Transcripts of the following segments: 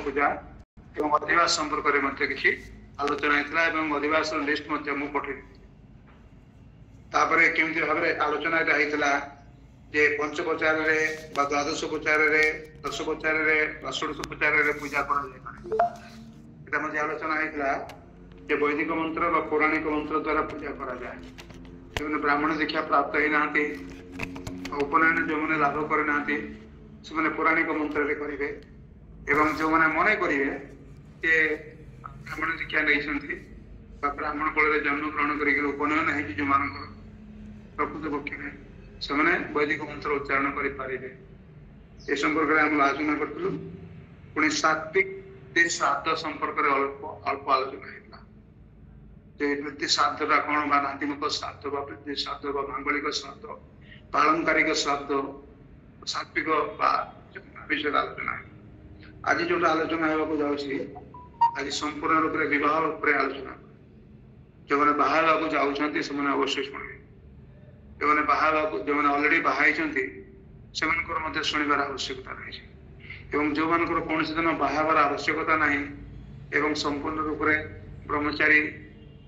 पूजा एवं अधिवास संपर्क में किसी आलोचना होता है अधिवास लिस्ट मु पठे केमती भाव आलोचना होता जे पंचोपचार द्वादश उपचार दशोपचार षोडशोपचार पूजा कर आलोचना होता जे वैदिक मंत्र व पौराणिक मंत्र द्वारा पूजा करा जाए जो ब्राह्मण दीक्षा प्राप्त होना उपनयन जो मैंने लाभ करना से पौराणिक मंत्र करेंगे एवं जो मैंने मन करेंगे जे ब्राह्मण दीक्षा नहीं ब्राह्मण कुल जन्म ग्रहण कर उपनयन है जो मान प्रकृत पक्ष में से वैदिक मंत्र उच्चारण करेंगे ए संपर्क में आम आलोचना करूँ पुणी सात्विक श्राद्ध संपर्क में अल्प अल्प आलोचना होता वृत्ति श्राद्धटा कौन नातिमुख श्राद्ध वृत्ति श्राद्ध मांगलिक श्राद्ध पालंकारिक श्राद्ध सात्विक विषय आलोचना आज जो आलोचना होगा जाऊँगी आज संपूर्ण रूप से विवाह आलोचना जो मैंने बाहर जाऊँच से अवश्य शुणे जो मैंने बाहर जो मैंने अलरेडी बाहर से शुणवार आवश्यकता रही एवं जो मान कौन दिन बाहर आवश्यकता ना एवं संपूर्ण रूप से ब्रह्मचारी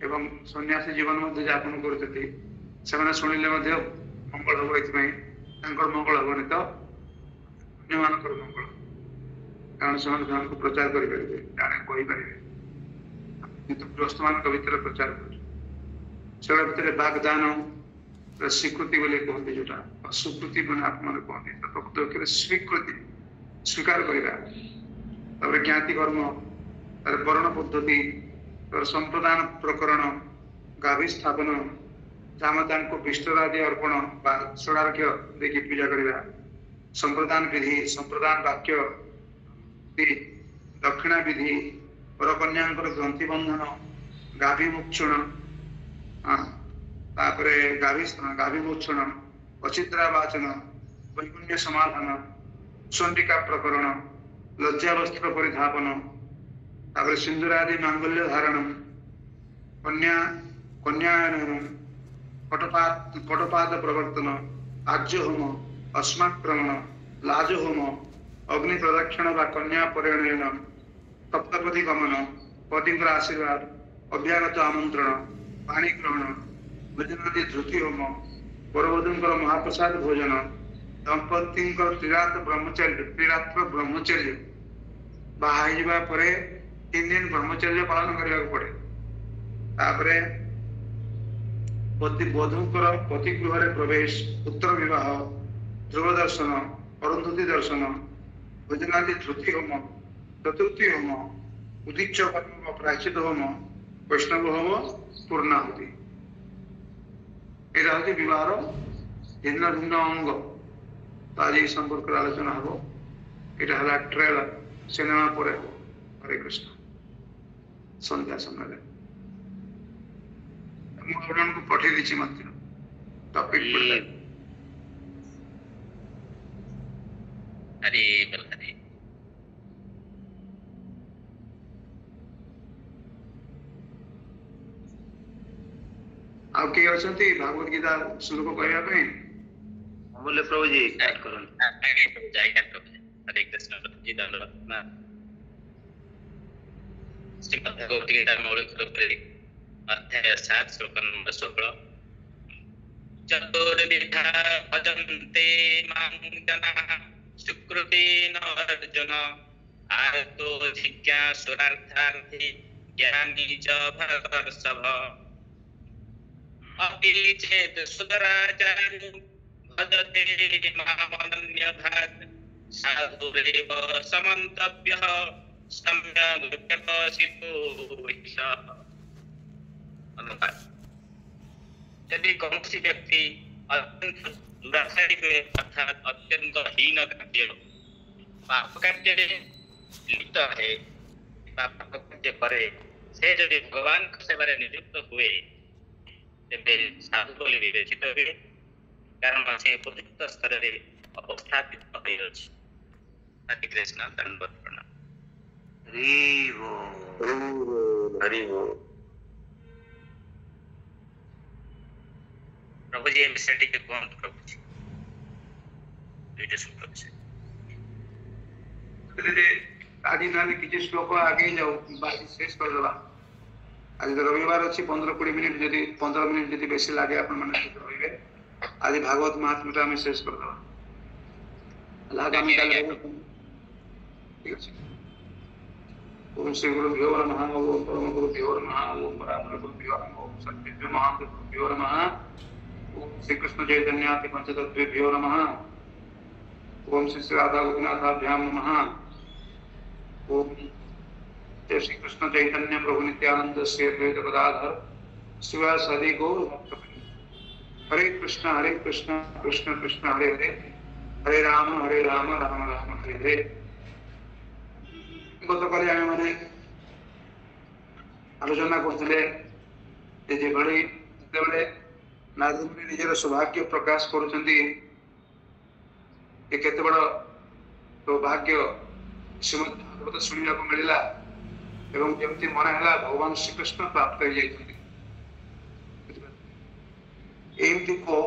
एवं सन्यासी जीवन यापन कर शुणिले मंगल हम मंगल हेनी तो अन्य मान मंगल कारण से प्रचार करेंगे जाने कहींपर गृहस्थ मान भर प्रचार कर भितर वाग्दान स्वीकृति बोले कहते जोटा अस्वीकृति मैंने आप मैंने कहते प्रकृत स्वीकृति स्वीकार करवा ज्ञाति कर्म वर्ण पद्धति संप्रदान प्रकरण गाभी स्थापन जामदान को विष्टरादि अर्पण षडार्घ्य देखिए पूजा करवा संप्रदान विधि संप्रदान वाक्य दक्षिणा विधि परकन्या ग्रंथि बंधन गाभी मुक्षण गाभी मोक्षण अचित्रा वाचन वैकुण्य समाधान चंडिका प्रकरण लज्जावस्त्र परिधापन सिंदूरादि मांगल्य धारण कन्या कन्यायन पटपाद प्रवर्तन आज्य होम अस्माक्रमण लाज होम अग्नि प्रदक्षिण व कन्या परिणयन सप्तपदी गमन पति आशीर्वाद अभ्यागत आमंत्रण पाणी ग्रहण भोजनादि धृति होम परवधू महाप्रसाद भोजन दंपति त्रिरात्र ब्रह्मचर्य बाहर 3 दिन ब्रह्मचर्य पालन करने पड़े वधूकर पति गृह प्रवेश उत्तर विवाह ध्रुव दर्शन अरुंधति दर्शन भोजनादि धृति होम चतुर्थी होम उदीच्य कर्म प्रायश्चित होम वैष्णव होम पूर्णाहुति यहाँ हूँ विवाह भिन्न भिन्न अंग तो आज ये संपर्क आलोचना हम यहाँ ट्रेलर सिनेमा पर हरे कृष्ण संध्या समय मुझे पठे दी टॉपिक आप किए अच्छा भागवत गीता श्लोक कहवाई बोले प्रभु जी हरे कृष्ण जी धन्यवाद श्रीमद् भगवत गीता मौलिक रूप अध्याय 7 श्लोक नंबर 16 चतुर्विधा भजन्ते मां जनाः सुकृतेन अर्जुन आर्तो जिज्ञासुरार्थार्थी ज्ञानी च भरतर्षभ अपि चेत् सुदराचार्यो भजते मामनन्यभाक् साधुरेव समन्तव्यः सम्यग् व्यवसितो हि अनुवाद यदि कौन सी व्यक्ति अत्यंत दुराचारी हुए अर्थात अत्यंत हीन कार्य पाप कार्य लिप्त है पाप कार्य करे से यदि भगवान सेवा नियुक्त हुए तेबे साधु बोली विवेचित हुए कारण से उपयुक्त स्तर रे अवस्थापित होई अछि हरे कृष्ण दंडवत प्रणाम हरि वो प्रभु जी विषय टिके कौन प्रभु जी दुईटा सूत्र विषय आज ताले किसी श्लोक आगे जाओ बाकी शेष कर देबा आज तो रविवार अच्छी 15-20 मिनिट जदि 15 मिनिट जदि बेसी लागे आपण माने रहिबे आज भागवत महात्म्य आम शेष कर देबा आगामी काल ठीक अछि ओम श्री गुरुभ्यो नमः ओम परम गुरुभ्यो नमः ओम परापर गुरुभ्यो नमः ओम सत्यज्ञ महागुरुभ्यो नमः ओम श्री कृष्ण चैतन्याति पंचतत्वेभ्यो नमः ओम श्री राधा गोपीनाथाभ्याम नमः ओम जय श्री कृष्ण चैतन्य प्रभु नित्यानंद श्री अद्वैत गदाधर शिवासादि गौर भक्तवृंद हरे कृष्ण कृष्ण कृष्ण हरे हरे हरे राम राम राम हरे हरे गत काली आमे माने आलोचना करथिले जे भली जेतेबेले नारदमुनि निजर सौभाग्य प्रकाश करुचंती ए केते बड़ सौभाग्य श्रीमद् भागवत शुणिया को मिलला एवं जमती मन है भगवान श्री कृष्ण प्राप्त हो जाइछन्ति एमती को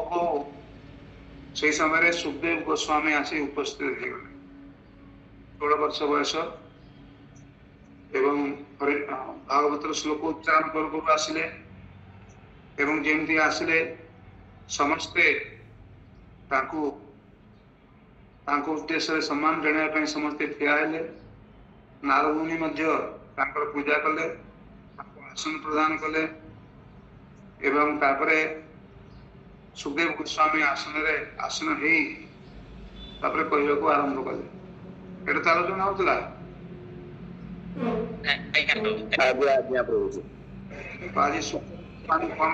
से समय सुखदेव गोस्वामी आसी उपस्थित हो गले 16 वर्ष बयस एवं भागवत श्लोक उच्चारण कर आसिले एवं जमती आसिले समस्ते ताकू उद्देश्य सम्मान जनाया समस्ते ठिया हेले नारद मुनि पूजा कले आसन प्रदान कले एवं तापरे सुखदेव गोस्वामी आसन कहवा को आरंभ कले एटा आलोचना होता आज सुखदेव कौन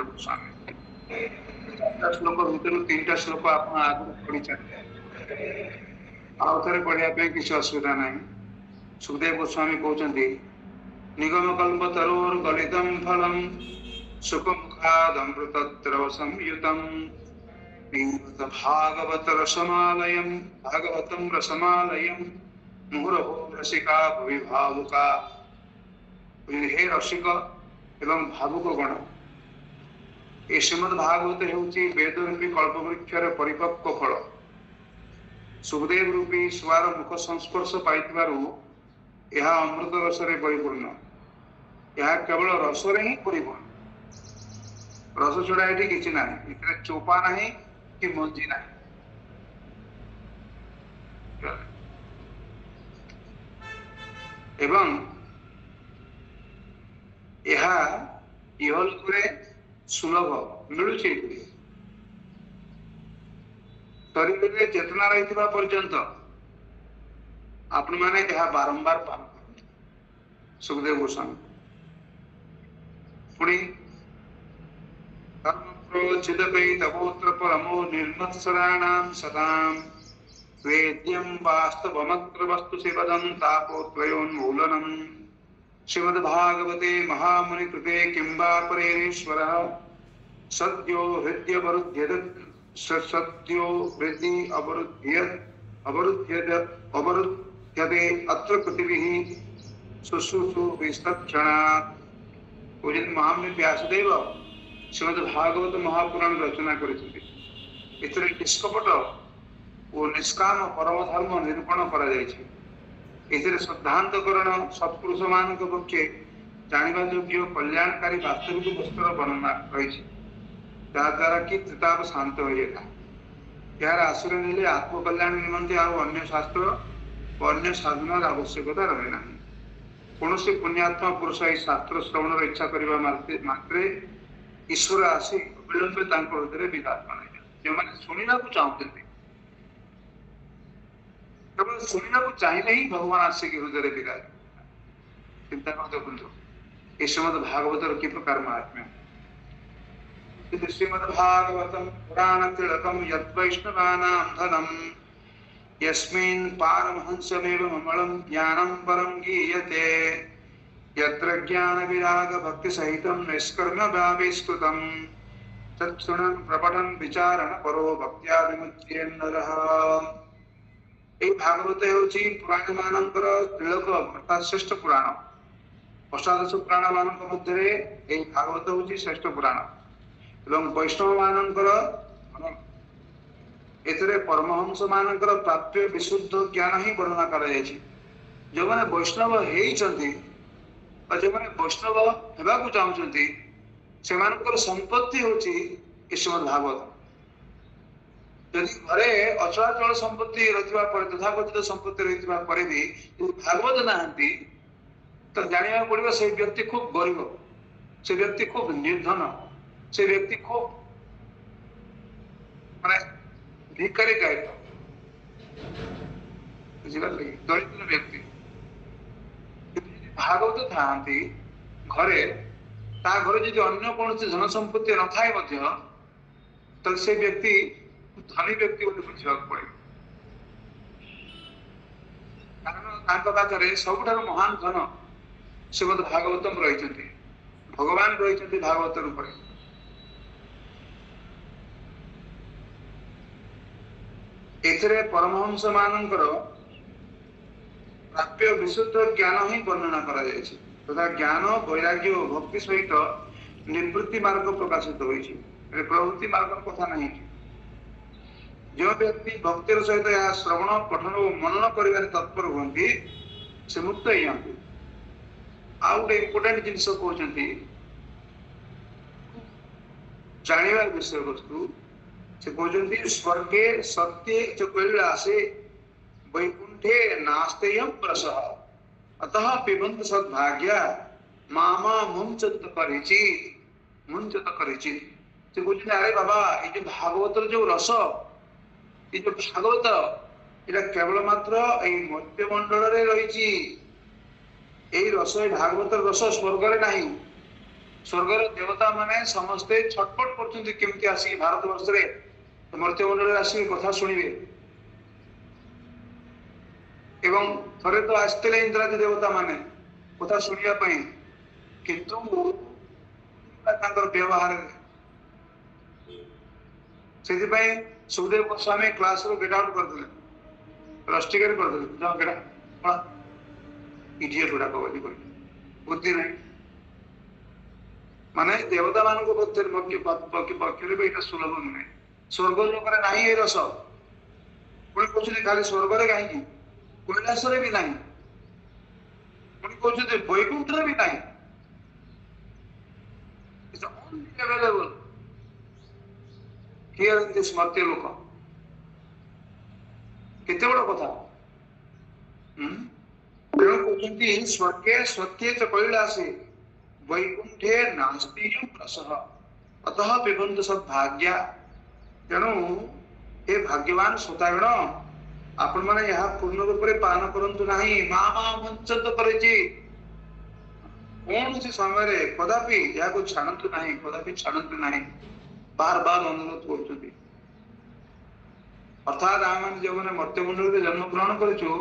गोस्वामी श्लोक भर 3टा श्लोक आप आगे पढ़ी चलते आउ थे पढ़ाई किसी असुविधा ना सुखदेव गोस्वामी कहते निगम कल्प तरोर गलितम फलम सुखमुखादमृतद्रव संयुतम भागवतम रसमालयम मुहुरहो रसिका भुवि भावुका हे रसिक एवं भावुक गण ये श्रीमद् भागवत होउची वेद रूपी कल्पवृक्षर परिपक्व फल सुखदेव रूपी स्वार मुख संस्पर्श पाइथिबारु यह अमृत रस रे परिपूर्ण यह केवल रस रे ही परिपूर्ण रस छड़ा एठी किछि ना इतरे चोपा नहीं कि मंजी नहीं एवं यह इहलोकरे सुलभ मिलुची शरीर में चेतना रही पर्यंत आपण मैंने यह बारंबार पान कर सुखदेव गोस्वामी पुणी तपोत्र परमो निर्मत्सराणां सदां वेद्यं वास्तवमत्र वस्तु सेवदं तापोत्रयोन्मूलनम् श्रीमद्भागवते महामुनि कृते किंबा परेश्वरः सद्यो हृदि अवरुध्यते अत्र कृतिभिः शुश्रूषु विस्तक्षणात् पूजन महामुनि व्यासदेव श्रीमद्भागवत महापुराण रचना करिसेंति एतरे निष्कपट और निष्काम परम धर्म निरूपण करा जायछि एथिरे सिद्धांतकरण सत्पुरुष मान पक्षे जानवा योग्य कल्याणकारी वास्तविक वस्तुर वर्णना रही द्वारा कि त्रिताप शांत हो जाता यार आश्रय नेले आत्मकल्याण निमंते अन्य शास्त्र अन्य साधनार आवश्यकता रहे ना कौन से पुण्यात्मा पुरुष ये शास्त्र श्रवण इच्छा करने मात्रे ईश्वर आसी विलंबे हृदय विदात्मा जो मैंने शुणा चाहते केवल शुणा चाहिए ही भगवान आसे कि हृदय विराज चिंता कर देखो ये श्रीमद् भागवतर कि प्रकार महात्म्य श्रीमद् भागवतम पुराण तिलकम यद्वैष्णवानां धनम यस्मिन् पारमहंसमेव ममलं ज्ञानं परं गीयते यत्र ज्ञान विराग भक्ति सहितं निष्कर्म भावेस्कृतं तत्सुणन् प्रपठन् विचारण परो भक्त्या विमुच्यते नरः ए भागवत होची पुराण मानकर तिलक अर्थात श्रेष्ठ पुराण अष्टादश पुराण मानक मध्य ए भागवत होची श्रेष्ठ पुराण एवं वैष्णव मानकर एथिरे परमहंस मानकर प्राप्य विशुद्ध ज्ञान ही वर्णना करा जायछि। जो माने वैष्णव हेइचंती जो माने वैष्णव हेबाकु चाहुचंती सेमानकर संपत्ति होची श्रीमद् भागवत। यदि घरे अचलाचल संपत्ति रहिबा पर तथाकथित संपत्ति रहिबा पर भी भागवत नाहंती तो जानिया पड़िबा से व्यक्ति खूब गरीब, से व्यक्ति खूब निर्धन, से व्यक्ति खूब माने भिखारी टाइप दरिद्र व्यक्ति। भागवत थांती घरे ता घरे यदि अन्य कौन धन संपत्ति न थाए मध्य तो से व्यक्ति धनी व्यक्ति बुझा पड़े। कारण पाखे सबुठ महान धन श्रीमद भागवतम रही, भगवान रही भागवत रूप। एथिरे परमहंस मानकर प्राप्य विशुद्ध ज्ञान ही वर्णना करा जायछि तथा ज्ञान वैराग्य और भक्ति सहित निवृत्ति मार्ग प्रकाशित होइछि। प्रवृत्ति मार्ग कथा नहीं। जो व्यक्ति भक्तिर सहित यह श्रवण पठन और मनन करिवार तत्पर हुअन्ति से मुक्त होइयांति। आ गोटे इम्पोर्टेंट जिनिस कहउछन्ति जानिबा विषय वस्तु से कहउछन्ति स्वर्गे सत्ये च कैलासे वैकुंठे नास्तेयं प्रसह अतः पिबन्त सद्भाग्या मामा मुंचत परिचित। से कहउछन्ति अरे बाबा ये जो भागवतर जो रस ये जो भागवत ये केवल मात्र मर्त्य मंडल रे रही। यही रस भागवत रस स्वर्ग रे नहीं। स्वर्ग देवता माने समस्ते छटपट करछन्ति केमति आसी भारत वर्ष रे मर्त्य मंडल रे आसी कथा सुनिबे। एवं थरे तो आस्ते इंद्रादी देवता माने कथा सुनिया पई किंतु तांकर व्यवहार से सुखदेव गोस्वामी क्लास रो गेट आउट कर दिले, रस्टिकेट कर दिले। जाओ गेटा इडियट गुडा कबड्डी कर बुद्धि नहीं माने देवता मान को पक्षरे भी एटा सुलभ नुहे। स्वर्ग लोक रे नाही ए रस पुणी कहते खाली स्वर्ग रे कहीं कैलाश रे भी नहीं, पुणी कहते वैकुंठ रे भी नहीं। It's only available here in this मर्त्य लोक। केते बड़ कथा। तेणु कहते स्वर्गे सत्ये च कैलासे वैकुंठे नास्तियं प्रसह अतः पिबन्त सद्भाग्या। तेणु हे भाग्यवान श्रोतागण आपण माने यह पूर्ण रूप से पान करंतु नहीं। मामा वंचत परिचित कौन सी समय कदापि यह को छाड़तु नहीं, कदापि छाड़तु नहीं। बार बार अनुरोध कर। अर्थात आम मैंने जो मैंने मर्त्य मंडल जन्म ग्रहण करूँ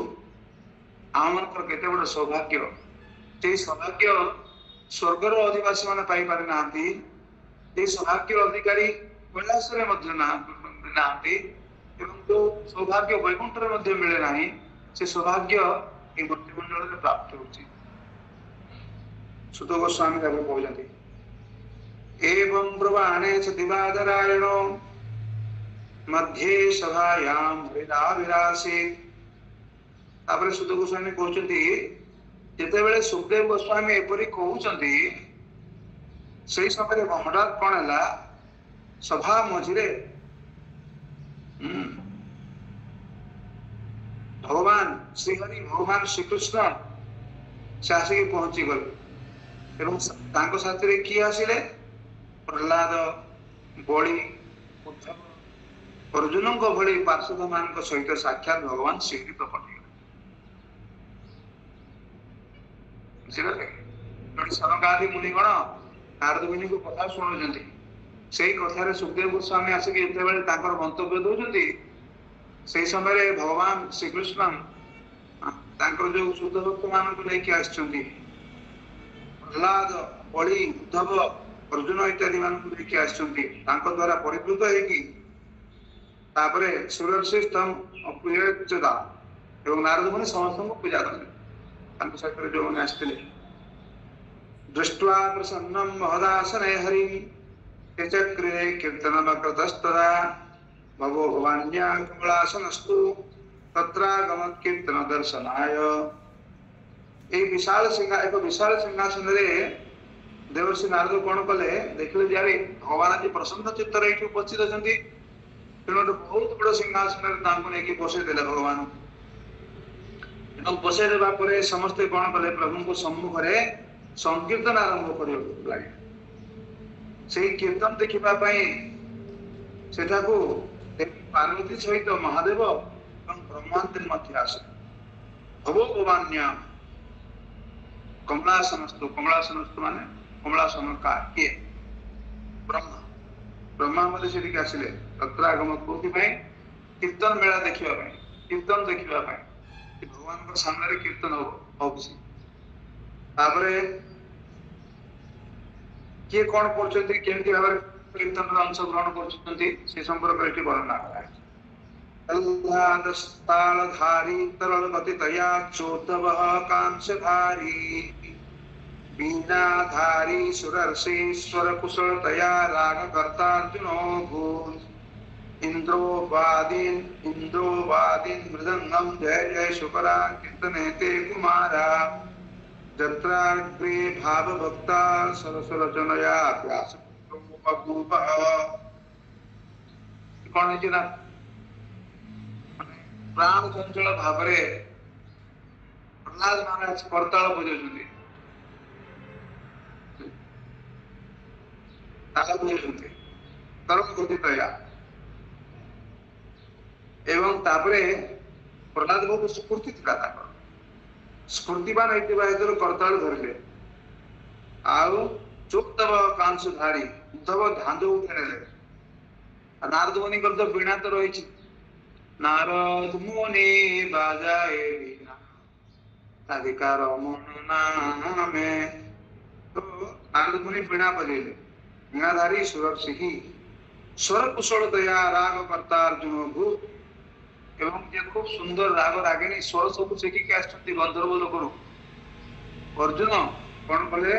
आम मान केते बड़ सौभाग्य। से सौभाग्य स्वर्गर अधिवासी मैंने पाई पारि नांती। ए सौभाग्य अधिकारी कैलाश रे मध्य नांती एवं जो सौभाग्य वैकुंठ रे मध्य मिले नाही से सौभाग्य ए मर्त्य मंडल रे प्राप्त होछि। सुत गोस्वामी ताको कहउछन्ति एवं ब्रवाणे च दिवादरायणो मध्ये सभायां हृदा विरासे। तापर सुत गोस्वामी कहउछन्ति जेते बेले सुखदेव गोस्वामी एपरि कहउछन्ति सेही समय हठात कोन हला सभा मझिरे भगवान श्रीहरि भगवान श्रीकृष्ण से आसिक पहुंची गले एवं तांको साथी रे किए आसिले प्रहलाद बलि उद्धव अर्जुन भली पार्षद मान सहित साक्षात भगवान श्रीकृष्ण पठे सनकादि मुनिगण नारद मुनि को कथा शुणुचंती। से कथार सुखदेव गोस्वामी आसिक मंतव्य दौरान से समय भगवान श्रीकृष्ण जो शुद्ध भक्त मान लेकिन आसछन्ति प्रहलाद बलि उद्धव अर्जुन इत्यादि मान लेकिन आसछन्ति द्वारा परिवृत होगी तापरे सूर्यर्षि स्तम अपूजदा एवं नारद मुनि समस्त को पूजा कले सहित जो मैंने आसते दृष्ट्वा प्रसन्नम महदासने हरि चक्रे कीर्तनम कृतस्तदा भगवान्या कमलासनस्तु तत्रागमत् कीर्तन दर्शनाय। एक विशाल सिंहासन रे देवर्षि नारद कौन कले देखिले जारे भगवान जी प्रसन्न चित्त रे उपस्थित अछंती तेणु बहुत बड़ सिंहासन रे तांको नेकी बसै देले भगवान बसै देबा परे समस्त कौन कले प्रभु को सम्मुख रे संकीर्तन आरंभ करियो लागे सेही कीर्तन देखिबा पई सेठा को पार्वती सहित महादेव एवं ब्रह्मांतर मध्य आसे भगवान्या कमलासनस्तु माने कमलासन का किए ब्रह्मा ब्रह्मा मध्य से दिखे आसिले तत्रागम कोथि पई कीर्तन मेला देखिबा पई कीर्तन देखिबा पई भगवान को सामने रे कीर्तन होबसी तापरे किए कोन करछथि केमति भाबरे कीर्तन रे अंश ग्रहण करछथि से संपर्क एठी वर्णना कराय तालधारी तरल गति तया चोदवः कांसधारी वीणाधारी सुरर्षीश्वर कुशल तया राग कर्ता अर्जुनो भूत् इंद्रो वादीन मृदंगम जय जय शुकरा कीर्तने ते कुमारा जत्राग्रे भाव भक्ता सरसरचनया व्यास कौन है ना प्राण चंचल भावरे प्रहलाद महाराज करताल बजाउछन्ति ताल बजाउछन्ति तरंग गति तया एवं तापरे प्रहलाद बहुत स्फूर्ति थिला ताकर स्फूर्तिवान हेतिबा हेतु करताल धरले आउ चोक्तव कांसधारी उद्धव धांधो उठेले नारद मुनि कर तो वीणा तो रही नारद मुनि बाजाए वीणा अधिकार मन नामे तो नारद मुनि वीणा बजेले वीणाधारी सुरर्षि स्वर कुशल दया राग कर्ता अर्जुन भूत एवं जे खूब सुंदर राग रागिणी स्वर सब शिखिक आछंती गंधर्व लोकरू अर्जुन कौन कले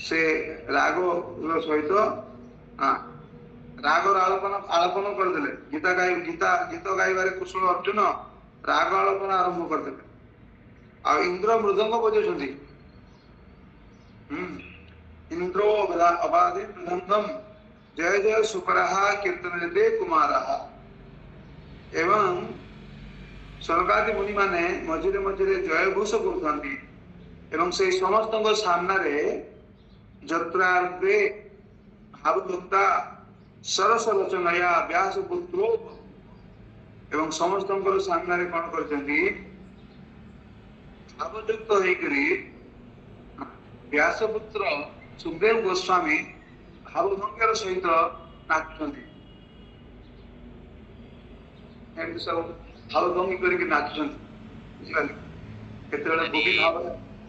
से राग सहित राग आलपन करदेले गीत गाइबारे कुशल अर्जुन राग आलपन आरंभ करदेले आ इंद्र मृदंग बजाउछन्ति इंद्रो अबाधि मृदंगम जय जय शुकरः कीर्तनते कुमारः एवं स्वर्गादि मुनि माने मझिरे मझिरे जय घोष करथांती एवं से समस्त सामना रे जत्राग्रे भावभक्ता सरस रचनया व्यास पुत्रो एवं समस्त सामना रे कौन करछन्ती भावयुक्त होइकरी व्यास पुत्र सुखदेव गोस्वामी भावभंगर सहित नाचुछन्ती एमति सब भावभंगी करके नाचुछन्ती बुझिबाली केतेबेले गोपी भाव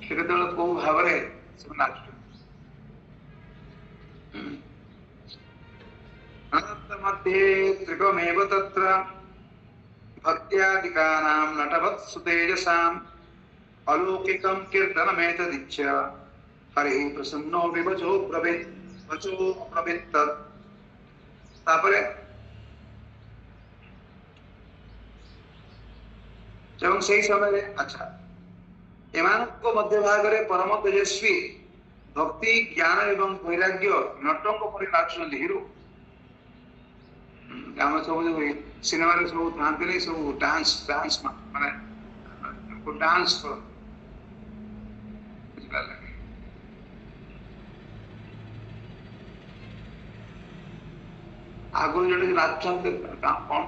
केतेबेले को भाव रे सब नाचुछन्ती अनन्तमध्ये त्रिकमेव तत्र भक्त्यादिकानां नटवत्सु तेजसाम् अलौकिकं कीर्तनमेतदिच्य हरिः प्रसन्नो विवचो ब्रवीत् तापरे जब सही समय अच्छा एमानक मध्य भाग रे परम तेजस्वी भक्ति ज्ञान एवं वैराग्य नटंक परि नाचुछन्ति हिरो हम सब जो सिनेमा रे सब थांते नै सब डांस माने को डांस कर आगो जने नाचछन्ते कोन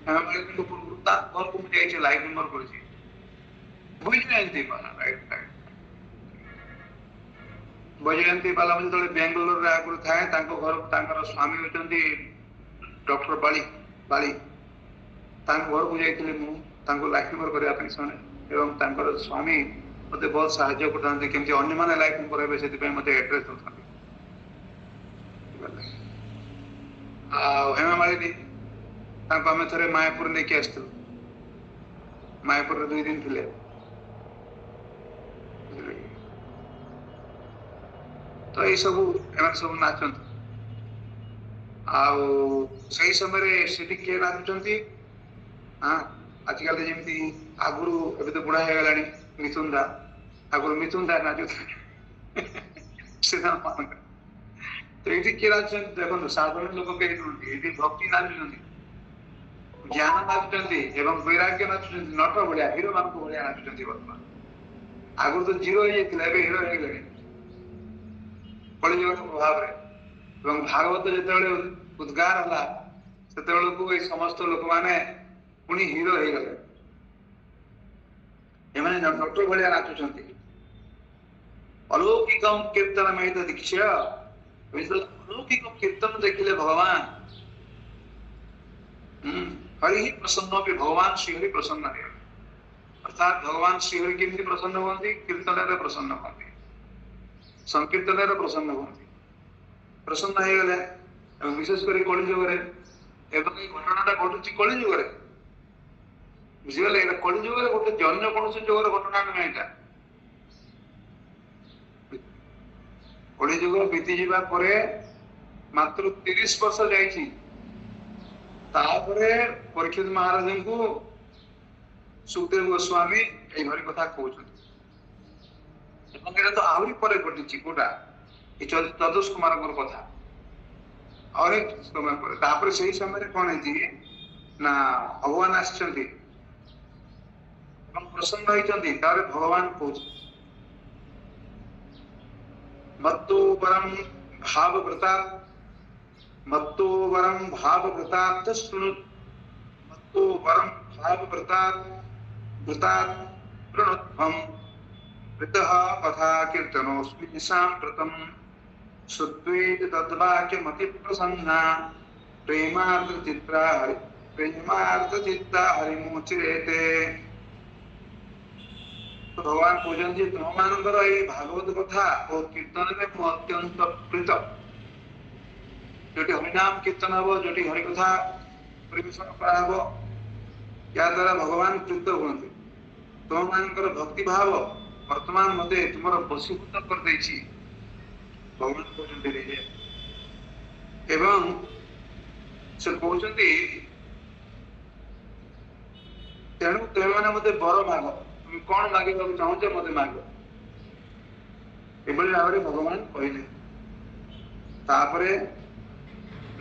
हम तो पुरुता घर को जाय छै लाइक नंबर कर छै बुझियन्ति पाला राइट बजयंती बाला म्हणजे तळे बेंगलोर रे आगुर थाए तांको घर तांकर स्वामी होचंती डॉक्टर बाली तांको घर को जायतिले मु तांको लाइफ नंबर करिया पई सने एवं तांकर स्वामी मते बहुत सहायता करतांती केमति अन्य माने लाइफ नंबर हेबे सेति पई मते एड्रेस दउथांती आ हेमा माली तांको हमें थरे मायापुर ने के आस्तु मायापुर रे 2 दिन थिले तो ये सब नाचन से समय से किए नाचुंट हाँ आजिकल जमी आगुरी ए तो बुढ़ा हो गला मिथुन दा आगुरी मिथुन दा नाचु तो ये किए नाचुं देखो साधारण लोक कहीं भक्ति नाचुं ज्ञान नाचुं वैराग्य नाचुं नट भाया हिरो मान भाया नाचुं बर्तमान आगुरी तो जीरो हो हिरो हो गले कलिजुग प्रभाव भागवत जो उद्गार है से समस्त लोक मैंने पुणी हिरो हो गले एमाने नट भाया नाचुंट अलौकिक कीर्तन में दीक्ष अलौकिक कीर्तन देखिले भगवान हरि ही प्रसन्न भी भगवान श्रीहरि प्रसन्न है अर्थात भगवान श्रीहरि केमती प्रसन्न होती कीर्तन प्रसन्न होती संकीर्तन प्रसन्न होती प्रसन्न हो गले विशेषकर कलिजुग घटना घटुची कलिजुग बुझीगले कलिजुग गोटे जन्य कौन जुगर घटना नुहे यहाँ कलिजुग बीती जावा मात्र 30 वर्ष जाइए परीक्षित महाराज को सुखदेव गोस्वामी ये कथा कहते तो आहरी पर घटी कोटा चतुष कुमार कथा और समय से समय कौन है ना भगवान आसचंती प्रसन्न होती भगवान कह मत्तो वरम भावव्रता मत्तो वरम भावव्रता शृणु मत्तो वरम भावव्रता व्रता प्रणुत्वम वृतः कथा कीर्तनोऽस्मि साम्प्रतम श्रुत्वेत तद्वाक्यमति प्रसन्ना प्रेमार्थ चित्ता हरिमुचिरेते तो भगवान कहते तुम मानकर ये भागवत कथा और कीर्तन में मु अत्यंत प्रीत जो हरिनाम कीर्तन हम जो हरिकथा परिवेशन कराब या द्वारा भगवान प्रीत हुए तुम मानकर भक्ति भाव वर्तमान मते तुम वशीभूत कर देछि भगवान कहते एवं से कहते तेणु तुम मत बर माग तुम कौन मागे चाहूच मत माग ये भाव भगवान कहले तापरे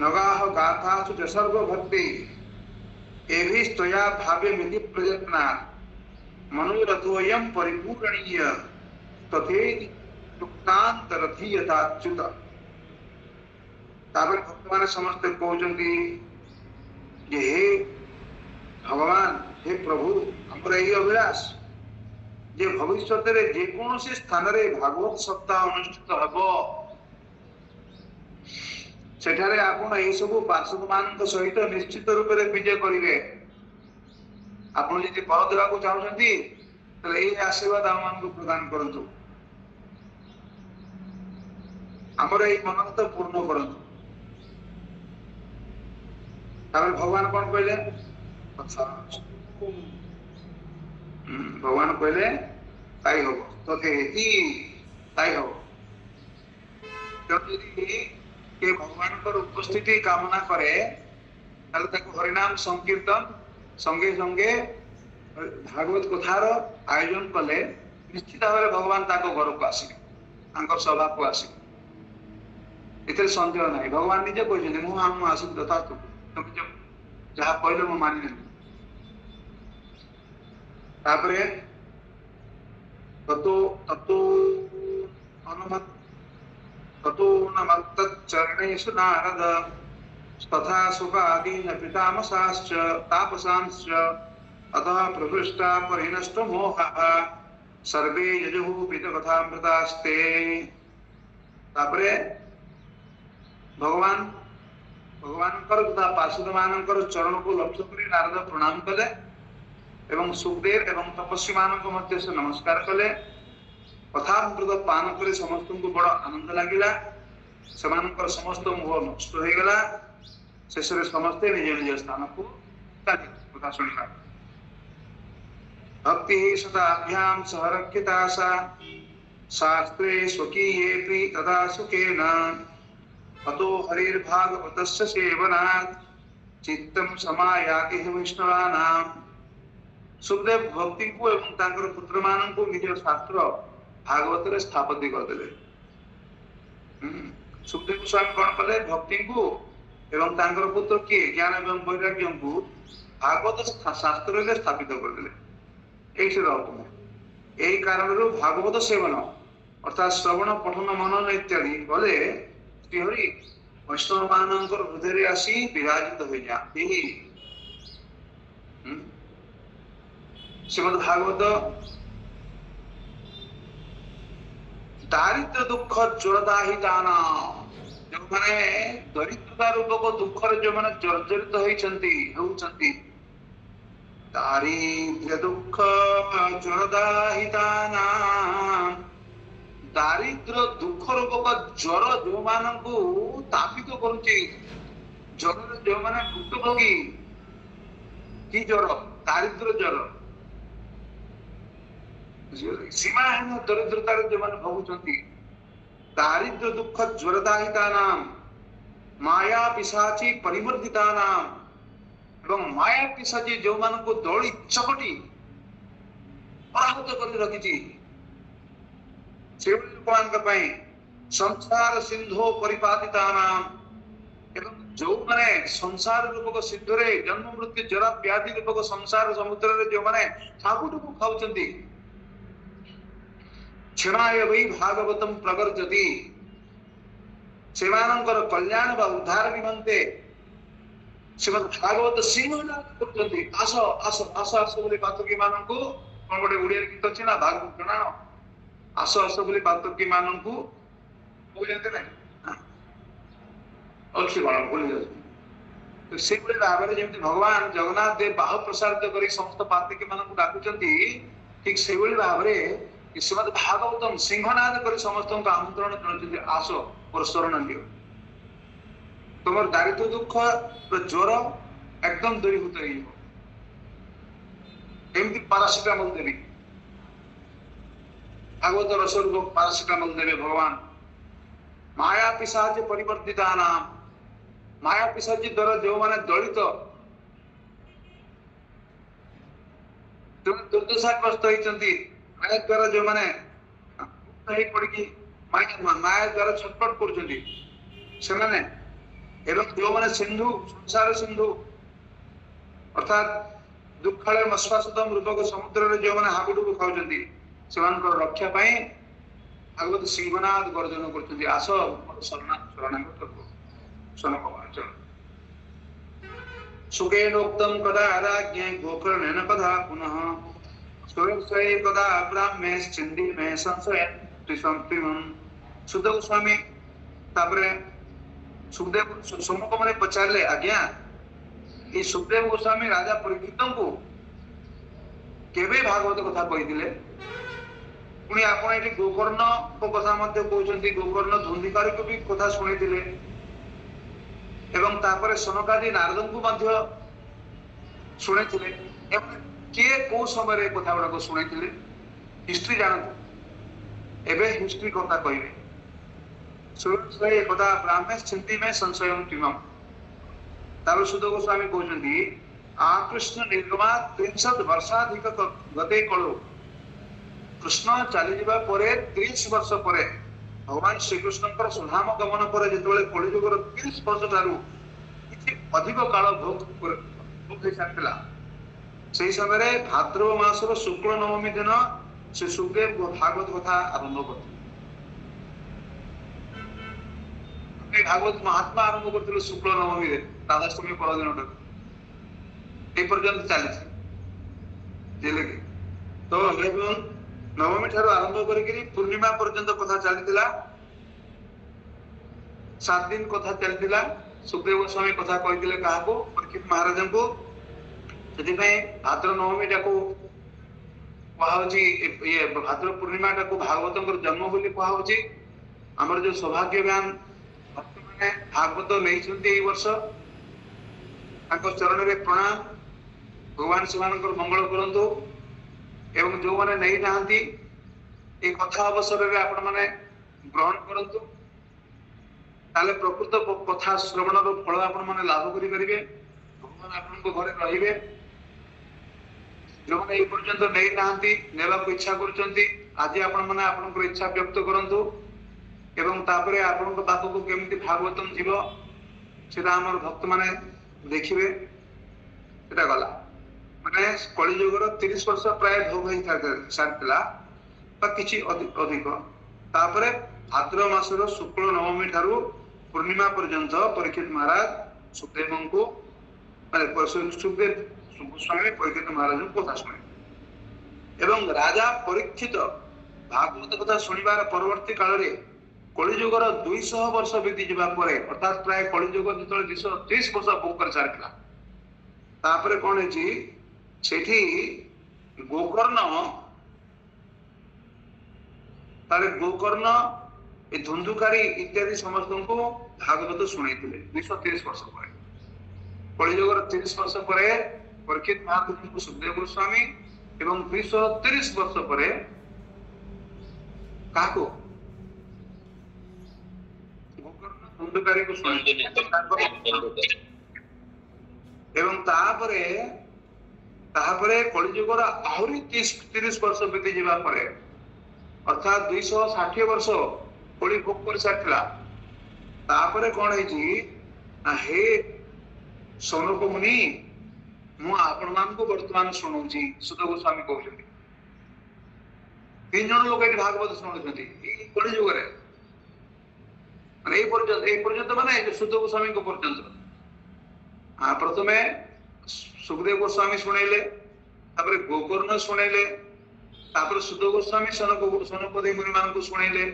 नगाह गाथा सर्व भक्ति एभि स्तया भावे मिति प्रयत्ना मनोरथोयम परिपूरणीय तथेति युक्तांतरथीयताच्युत तापर भक्त माने समस्त कहउचंती जे हे भगवान हे प्रभु हमर एही अभिलाष जे भविष्य रे जे कोनोसी स्थान रे भागवत सप्ताह अनुष्ठित हबो सेठारे आपण एही सब पार्षद मान सहित निश्चित रूप से विजय करिवे आपण यदि कर देवा को चाहउचंती तले एही आशीर्वाद हम मान को प्रदान करंतु हमर एही मनोरथ पूर्ण करंतु तापर भगवान कौन कहले अच्छा भगवान कहले ताई हो तो ताई हो के भगवान पर उपस्थिति कामना करे ताले ताको हरिनाम संकीर्तन संगे संगे भागवत कथार आयोजन कले निश्चित भाव भगवान ताको घर को आसिबे तांकर सभा को आसिबे इतने संदेह नहीं भगवान निजे कहते मु हम आसिबे तथा तुम जहाँ कहले मु मानि तापरे ततो ततो अनुमत ततो नमत्त चरणेषु नारद तथा सुखादीन पितामसाश्च तापसांश्च अतः प्रभृष्टा परिनष्ट मोहः सर्वे यजुः पितकथामृतास्ते तापरे भगवान तथा पार्षद मानकर चरण को लक्ष्य कर नारद प्रणाम कले एवं सुखदेव एवं तपस्वी मानक मध्य से नमस्कार कले कथामृत पान कर समस्त को बड़ आनंद लगिला सेमानकर समस्त मोह नष्ट हो गला शेष समस्ते निज निज स्थान को कथा सुनिला भक्ति सदाभ्याम सहरक्षिता सा शास्त्रे स्वकीयेपि तदा सुखेन अतो हरिर्भागवतस्य सेवनात् चित्तम समायाति वैष्णवानां। सुखदेव भक्ति को एवं तांकर पुत्र मान को निज शास्त्र भागवत रे स्थापित करदेले। सुखदेव गोस्वामी कौन कले भक्ति को एवं तांकर पुत्र किए ज्ञान एवं वैराग्य को भागवत शास्त्र रे स्थापित करदेले। एई रहुतम एई कारण भागवत सेवन अर्थात श्रवण पठन मनन इत्यादि बोले श्रीहरि वैष्णव मानकर हृदय आसी विराजित हो जाती। श्रीमद् भागवत दारिद्र दुख ज्वरदाहिताना जो माने दरिद्रता रूपक दुख जो माने जर्जरित होइछंती दारिद्र दुख ज्वरदाहिताना दारिद्र दुख रूपक ज्वर जो मानकु तापित करूची ज्वर जो माने भुक्तभोगी की ज्वर दारिद्र ज्वर सीमाहीन दरिद्रता जो माने भोगुचंती दारिद्र दुख ज्वरदाहिता नाम माया पिशाची परिवर्तिता नाम एवं माया पिशाची जो मानकु दौड़ी चकटी आहत कर रखिची संसार सिंधु परिपातिता नाम एवं जो माने संसार रूपक सिंधु रे जन्म मृत्यु जरा व्याधि रूपक संसार समुद्र रे जो माने ठाकुटुकु खाउचंती क्षणाय वै भागवतम प्रवर्जति सेवानंकर कल्याण बा उद्धार निमंते श्रीमद् भागवत सिंहनाद करचंती आस आस आस आस बोले पातकी माननकु कोन गोटे उड़िया गीत अछि ना भागवत जणानो आस आस बोले पातकी माननकु बोलते नै अच्छी बाण बोली जाय तो से बोले भाबरे जेमति भगवान जगन्नाथ देव बाहु प्रसारित करी समस्त पातकी माननकु डाकुचंती ठीक से बोले भाबरे श्रीमद् भागवतम सिंहनाद कर समस्त आमंत्रण करते आस और शरण लियो तुम दारिद्र दुख ज्वर एकदम दूरीभूत एमती पारासिटामल देवी भागवत रस रूप पारासिटामल देवे भगवान माया पिशाच परिवर्तिता नाम माया पिशाच द्वारा जो माने दलित दुर्दशाग्रस्त होइचंती माया द्वारा जो माने पड़ी माया द्वारा छटपट कर जो माने सिंधु संसार सिंधु अर्थात दुखालय मश्वासतम रूपक समुद्र रे जो माने हाबुडुबु खाउचंती सेमानकर रक्षा पाए भागवत सिंहनाद गर्जन करचंती आस शरणागत को सनक वाचन सुखेनोक्तम कदा राज्ञे गोकर्णेन कदा पुनः स्वयं कदा ब्राह्मे चिंदी में संशय त्रिसंत्रिमं सुध गोस्वामी तापरे सुखदेव सोमक माने पचारले आज्ञा ये सुखदेव गोस्वामी राजा परीक्षित को केबे भागवत कथा कहि दिले पुनी आपण एठी गोकर्ण को कथा मध्ये कहउचंती गोकर्ण धुंधिकारी को भी कथा सुनिथिले एवं तापरे सनकादी नारदन को मध्ये सुनिथिले एवं के को समय रे कथा गुडा को सुनिथिले हिस्ट्री जानत एबे हिस्ट्री कथा कहिबे सुरक्षय कदा ब्राह्मण चिंती में संशयम तिमम तारो सुध गोस्वामी कहउचंती आकृष्ण निर्गमा 30 वर्षाधिक गते कलो कृष्ण चली जिबा परे 30 वर्ष परे भगवान श्री कृष्णकर सुधाम गमन परे जेतबेले कलियुगर 30 वर्ष तारु किछि अधिक काल भोग हे साथला सेही समय रे भाद्रव मासर शुक्ल नवमी दिन श्री सुखदेव भागवत कथा आरंभ करते भागवत महात्मा आरंभ करते शुक्ल नवमी रे राधाष्टमी पर दिन ए पर्यंत चली तो नवमी ठार आरंभ करी पूर्णिमा पर्यंत कथा चलीथिला 7 दिन कथा चलीथिला सुखदेव गोस्वामी कथा कहिथिले काहाको परीक्षित महाराज को सेति भाद्र नवमी टाको कहाउची ये भाद्र पूर्णिमा टाको भागवतंकर जन्म बोली कहाउची हमर जो सौभाग्यवान भक्त माने भागवत लेइछन्ती ए वर्ष ताको चरण रे प्रणाम भगवान सेमानकर मंगल करंतु एवं जो माने नहीं नाहंती ए कथा अवसर रे आपण माने ग्रहण करंतु ताले प्रकृत कथा श्रवणर फल आपण माने लाभ करि परिबे भगवान आपनको घरे रहिबे जो माने ए पर्यंत नै नाहंती नेबा को इच्छा करचंती आज आपण माने आपनको इच्छा व्यक्त करंतु एवं तापरे आपनको पाखको केमति भागवतम जीव सेटा हमर भक्त माने देखिबे सेटा गला माने कलि युगर 30 वर्ष प्राय भोग होई सारतला बा किछि अधिक तापरे भाद्र मासर शुक्ल नवमी ठारू पूर्णिमा पर्यंत परीक्षित महाराज सुखदेव को माने सुखदेव गोस्वामी परीक्षित महाराज को कथा सुने एवं राजा परीक्षित भागवत कथा सुनिबार परवर्ती काल रे कलिजुगर 200 वर्ष बीती जिबा परे अर्थात प्राय कलिजुग जतले 230 वर्ष भोग कर सारला तापरे कोन हेची सेठी गोकर्ण तारे गोकर्ण ए धुंधुकारी इत्यादि समस्त को भागवत सुनाइथिले 230 वर्ष परे कलिजुगर 30 वर्ष परे परीक्षित महाराज को सुखदेव गोस्वामी एवं 230 वर्ष परे काको धुंधुकारी को सुनाइथिले एवं तापरे कलिजुगर आहुरी 30 वर्ष बीती जिबा परे अर्थात 260 वर्ष कोली भोग कर सारथिला तापरे कोन हेची हे सोनक मुनि मु आपण मान को वर्तमान सुनौची सुत गोस्वामी कहउछथि तीन जन लोक एठी भागवत सुनौछथि ई कोली जुगरे माने ए पर्यंत माने सुत गोस्वामी को पर्यंत प्रथमे सुखदेव गोस्वामी सुनैले तापरे गोकर्ण सुनैले तापर सुत गोस्वामी सनपदी मुनि मान को सुनैले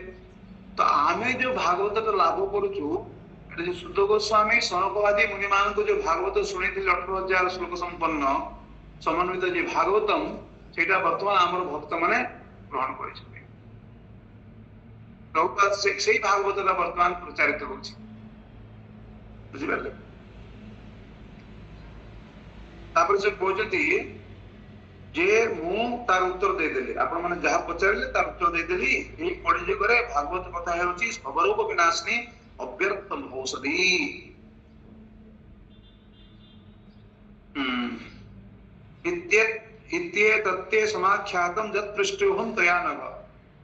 तो आमे जो भागवत का लाभ करूछु एटा जो सुत गोस्वामी सनपदी मुनि मान को जो भागवत सुनैथिले 18000 श्लोक संपन्न समन्वित जे भागवतम सेटा वर्तमान हमर भक्त माने ग्रहण करिसथि प्रभुपाद से भागवत का वर्तमान प्रचारित होछि बुझि परले तापर से कहजती जे मु तार उत्तर दे देली आपण माने जहा पचारले तार उत्तर दे देली एही कलि जुगरे भागवत कथा हेउची सबरोग विनाशनी अव्यर्थम औषधि इत्ये तत्ते समाख्यातम जत पृष्ठोहम तया नव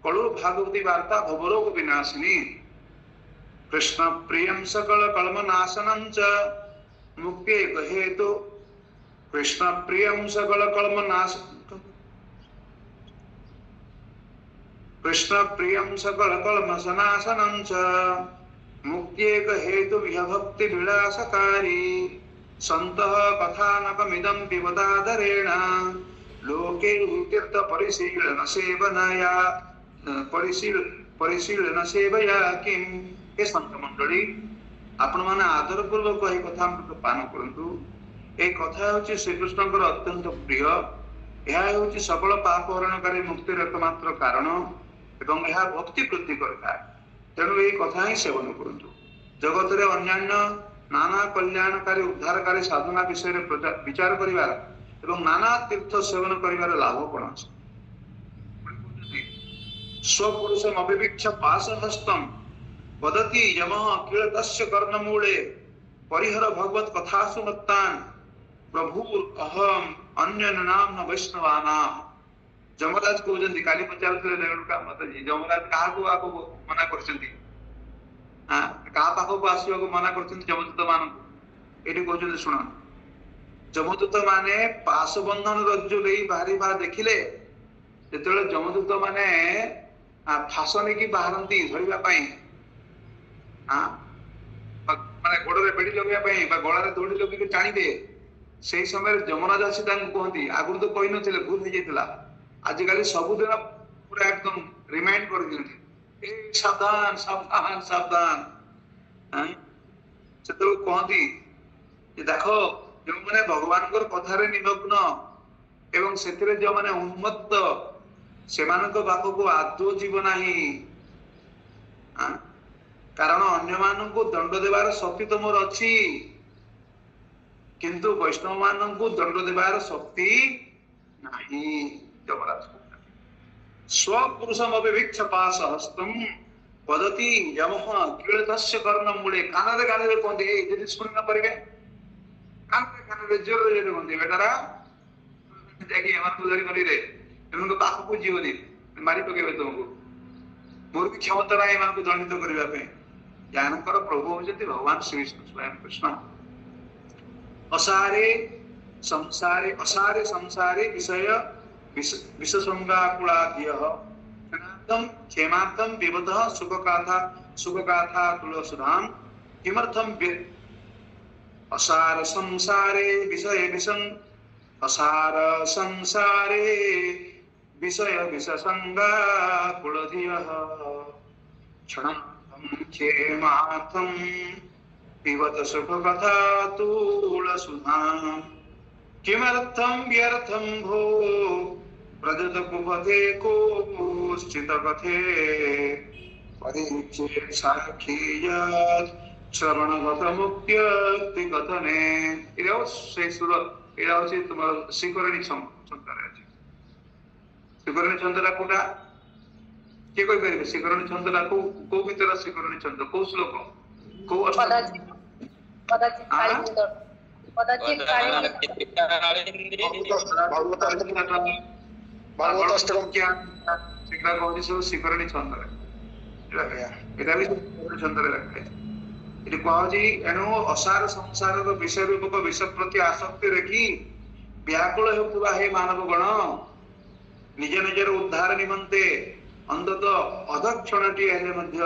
कलु भागवती वार्ता भवरोग विनाशिनी कृष्ण प्रियम सकल कलमनाशनं च मुक्ते हेतु कृष्ण प्रियम सकल कलमनाश कृष्ण प्रियम सकल कलमनाशनं च मुक्त्येक हेतु भक्ति विलासकारी संतः कथानकमिदं पिबतादरेण लोके तीर्थ परिशीलन सेवनया परिशीलन सेवया किम हे संत मंडली आपण माने आदर पूर्वक एही कथा पान करंतु ए कथा होची श्री कृष्णकर अत्यंत प्रिय यह होची सकल पाप हरणकारी मुक्तिर एकमात्र कारण एवं यह भक्ति वृद्धि करता तेणु ये कथा ही सेवन करंतु जगत रे अन्यान्य नाना कल्याणकारी उद्धारकारी साधना विषय रे विचार करिवार एवं नाना तीर्थ सेवन करिवार लाभ कोन अछि स्वपुरुषम अविवीक्ष पाशहस्तम वदति यमः किलतस्य कर्णमूले परिहर भगवत कथासु मत्तान प्रभु अहम अन्य नाम न वैष्णवाना जमराज कहउछन्ति काली पचारथले रेणुका माताजी जमराज काहा को आको मना करछन्ति हां काहा पाखो को आसीबा को मना करछन्ति जमदूत मान एठी कहउछन्ति सुना जमदूत माने पाश बंधन रज्जु लेई बाहरी बा देखिले जेतेले जमदूत माने फासने की बाहरंती धरिबा पई हां माने गोडरे बेडी लगिया पई बा गळारे दौड़ी लगी के टाणी दे सेही समय जमराज आसी तांको कहंती आगुर तो कहि नथिले भूल हो जेतला आज काली सब दिन पूरा एकदम रिमाइंड कर दियंती ए सावधान सावधान सावधान हां सेतो कहंती जे देखो जो माने भगवान कर कथा रे निमग्न एवं सेतिरे जो माने उन्मत्त सेमानक बापू को आदो जीव नाही हां कारण अन्य मान को दंड देवार शक्ति तो मोर अछि किंतु वैष्णव मान को दंड देवार शक्ति नाही जमराज स्वपुरुषम अविवीक्ष पाशहस्तम पद्धति यमः कीर्तस्य कर्णम मूले कानरे कहते ए यदि सुन न परिबे कानरे जोर कहते बेटारा जाके एमान को धरि करी रे एमान को पाखु को जीवनी मारी पकेबे तुमको मोर की क्षमता नाही एमान को दंडित करबा पे ज्ञानकर प्रभु होजति भगवान श्री स्वयं कृष्ण असारे संसारे विषय विषसंगाकुलाद्यः अनंतम क्षेमार्थम विवतः सुखगाथा तुलसुधाम किमर्थम असार संसारे विषय विषसंगाकुलधियः क्षणं क्षेमार्थम पिबत सुखकथा तुलसुधाम किमर्थम व्यर्थम भो प्रजत कुपथे कोश्चित कथे परीक्षे साखीयत् श्रवणगत मुक्ति कथने इराओ से सुर इराओ से तुम्हारा शिकरणी छंदर है शिकरणी छंदरा कोटा के कोई करिवे शिकरणी छंदरा को भीतर शिकरणी छंद को श्लोक को कदाचित भागवताष्टकम क्या शिखरा कहते सब शिखरणी छंद एटा भी छंद रे रखा है एटी कहजी एनो असार संसार रो विषय रूपक विषय प्रति आसक्ति रखी व्याकुल हेतुवा हे मानव गण निज निजर उद्धार निमंते अंततः अधक्षणटी हेले मध्य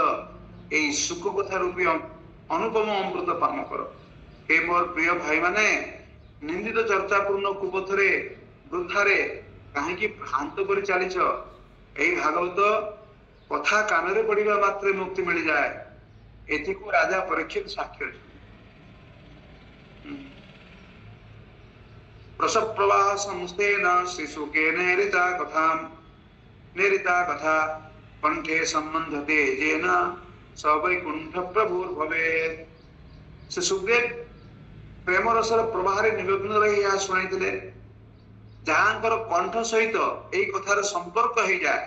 एई सुख कथा रूपी अनुपम अमृत पान कर हे मोर प्रिय भाई माने निंदित चर्चापूर्ण कुपथरे वृद्धारे कहीं भ्रांत कर चलीच यही भागवत कथा कान पड़ा मात्र मुक्ति मिल जाए एथि को राजा परीक्षित साक्ष्य प्रसव प्रवाह संस्थेन श्रीशुके नेरिता कथा कंठे संबंधते जेन स वैकुंठ प्रभुर्भवेत् से सुखदेव प्रेम रसर प्रवाह निमग्न रही यह शुणाई जहांकर कंठ सहित यही कथार संपर्क हो जाए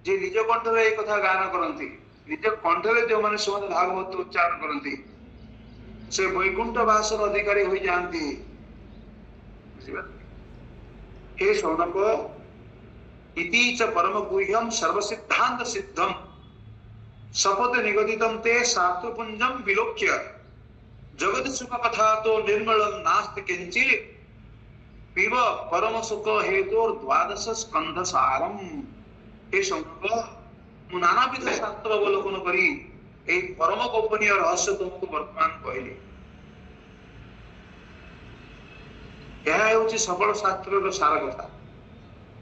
जे निज कंठर यही कथा गान करती निज कंठरे जो मैंने श्रीमद भागवत उच्चारण करती से वैकुंठ वासन अधिकारी हो जाती हे शौनक इति च परम गुह्यम सर्वसिद्धांत सिद्धम सपद निगदितम ते शास्त्रपुंजम विलोक्य जगत सुख कथा तो निर्मलम नास्ति किंचित पिब परम सुख हेतु द्वादश स्कंध सारम हे शौनक नानाविध शास्त्र अवलोकन करी ए परम गोपनीय रहस्य तुमको वर्तमान कहली यह हेउची सकल शास्त्र सार कथा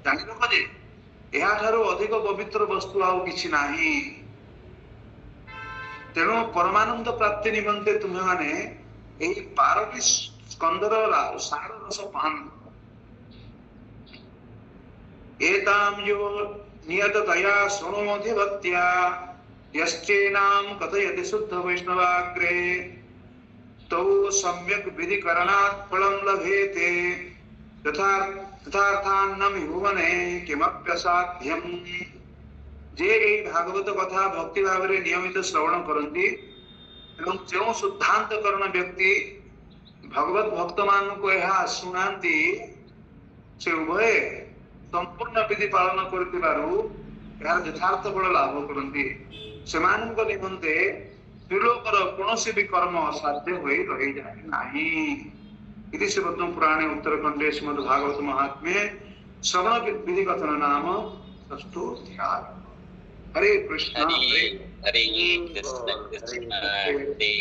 जानि रख जे यह ठारो अधिक पवित्र वस्तु आउ किछि नाही तेणु परमानंद प्राप्ति निमंते तुम्हें माने एही 12टी स्कंदर सार रस पान एताम यो नियततया शृणोधिवत्या यश्चेनाम कथयति शुद्ध वैष्णवाग्रे तौ सम्यक् विधिकरणात् फलं लभेते यथार्थान्नमि भुवने किमप्यसाध्यम् जे एही भागवत कथा भक्ति भाव में नियमित श्रवण करती एवं जो शुद्धांत करण व्यक्ति भगवत भक्त मान को यह शुणाती से उभय संपूर्ण विधि पालन कर यथार्थ फल लाभ करती से निमंते त्रिलोकर कौन भी कर्म असाध्य हो रही जाए नहीं इति श्रीमद् पुराणे उत्तरखंडे श्रीमद् भागवत महात्म्ये श्रवण विधि कथन नाम षष्ठोऽध्याय। हरे कृष्ण हरे कृष्ण कृष्ण हरे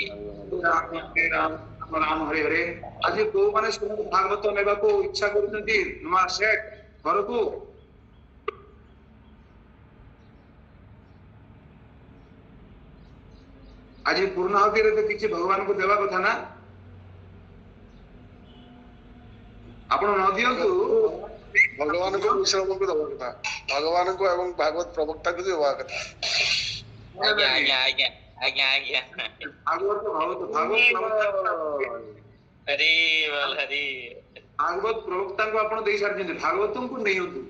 राम राम हरे हरे। आज को माने श्रीमद् भागवत नेबा को इच्छा करछन्ती नुआ सेट घर को आज पूर्णाहुति रे तो किछि भगवान को देवा कथा ना आपण न दियंतु भगवान को विश्राम को दवा कथा भगवान को एवं भागवत प्रवक्ता को देवा कथा आज्ञा भागवत प्रवक्ता को आपण देई सारछन्ती भागवतम को नहीं होतु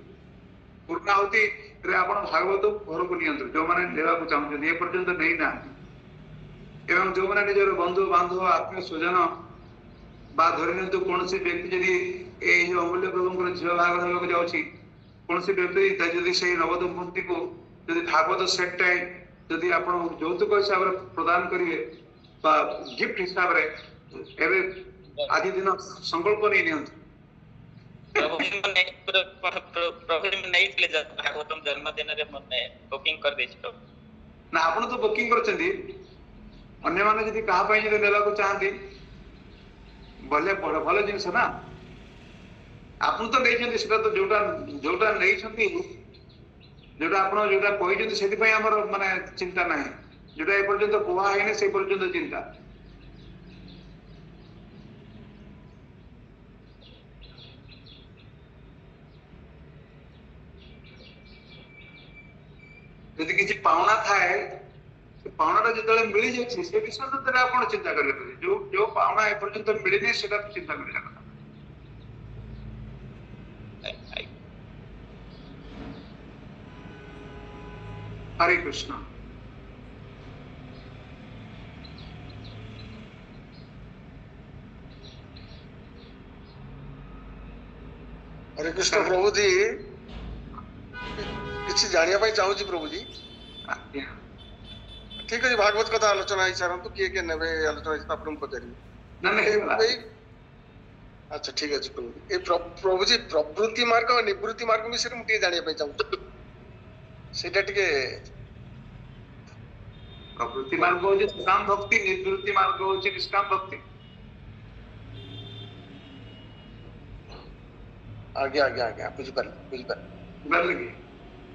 ପୂର୍ଣ୍ଣାହୁତି ରେ ଆପଣ ଭାଗବତ ଘରକୁ ନିଅନ୍ତୁ ଯୋଉମାନେ ନେବାକୁ ଚାହୁଁଛନ୍ତି ଏ ପର୍ଯ୍ୟନ୍ତ ନେଇନାହାନ୍ତି ଏବଂ ଯୋଉମାନେ ନିଜର ବନ୍ଧୁ ବାନ୍ଧବ ଆତ୍ମୀୟ ସ୍ୱଜନ ବା ଧରି ନିଅନ୍ତୁ କୌଣସି ବ୍ୟକ୍ତି ଯଦି ଏଇ ଯୋଉ ଅମୂଲ୍ୟ ପ୍ରଭୁଙ୍କର ଝିଅ ବାହାଘର ହେବାକୁ ଯାଉଛି କୌଣସି ବ୍ୟକ୍ତି ଯଦି ସେଇ ନବଦମ୍ପତିକୁ ଯଦି ଭାଗବତ ସେଟ୍ଟାଏ ଯଦି ଆପଣ ଯୌତୁକ ହିସାବରେ ପ୍ରଦାନ କରିବେ ବା ଗିଫ୍ଟ ହିସାବରେ ଏବେ ଆଜି ଦିନ ସଂକଳ୍ପ ନେଇ ନିଅନ୍ତୁ। प्रभु नहीं भागवतम जन्मदिन बुकिंग कर देछि ना आपण तो बुकिंग करछन्ती अन्य माने यदि कहा पई यदि नेलाको चाहନ୍ତି भले भल जिनिस ना आपण तो नहीं सेटा तो जोटा नहीं जोटा आपण जोटा कहते से आमर माने चिंता ना जोटा ए पर्यंत कुहा है से पर्यंत चिंता यदि किसी पावना थाए पावना जो मिल जाए से विषय आप चिंता करेंगे जो पावना ए पर्यंत मिलनी से चिंता करने कथा। हरे कृष्ण। हरे कृष्ण प्रभु जी किसी जानिया पाई चाहूची प्रभु जी ठीक है भागवत कथा आलोचना ही सारंतु किए के नेबे आलोचना इस आपन पचारि ना नहीं अच्छा ठीक है प्रभु जी ए प्रभु जी प्रवृत्ति मार्ग और निवृत्ति मार्ग विषय मुझे जानिया पाई चाहूची सेटा टिके प्रवृत्ति मार्ग हो सकाम भक्ति निवृत्ति मार्ग हो निष्काम भक्ति आगे आगे आगे बुझ पर लगे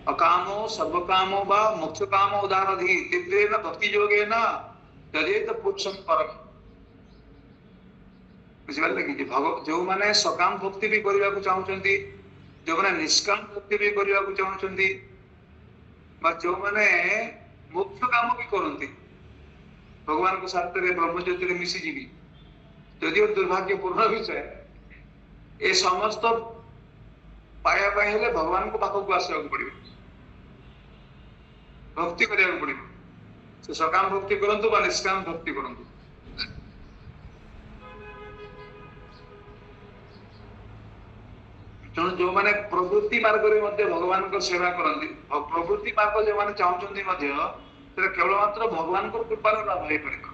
अकामो सर्वकामो बा मोक्ष कामो उदारधि तीव्रेण भक्ति योगेन तदेत पुरुषं परम बुझिबार लगी जो माने सकाम भक्ति भी करबा को चाहउचंती जो माने निष्काम भक्ति भी करबा को चाहउचंती बा जो माने मोक्ष काम भी करंती भगवान को साथ रे ब्रह्म ज्योति रे मिसी जीवी यदि दुर्भाग्यपूर्ण विषय ए समस्त पाया पाए हेले भगवान को पाखक आसवा पड़े भक्ति करिया पड़े से सकाम भक्ति करंतु बा निष्काम भक्ति करंतु जो माने प्रवृत्ति मार्ग रे मध्य भगवान को सेवा करंती और प्रवृत्ति मार्ग जो माने चाहउचंती मध्य से केवल मात्र भगवान को कृपा रे लाभ हे परिको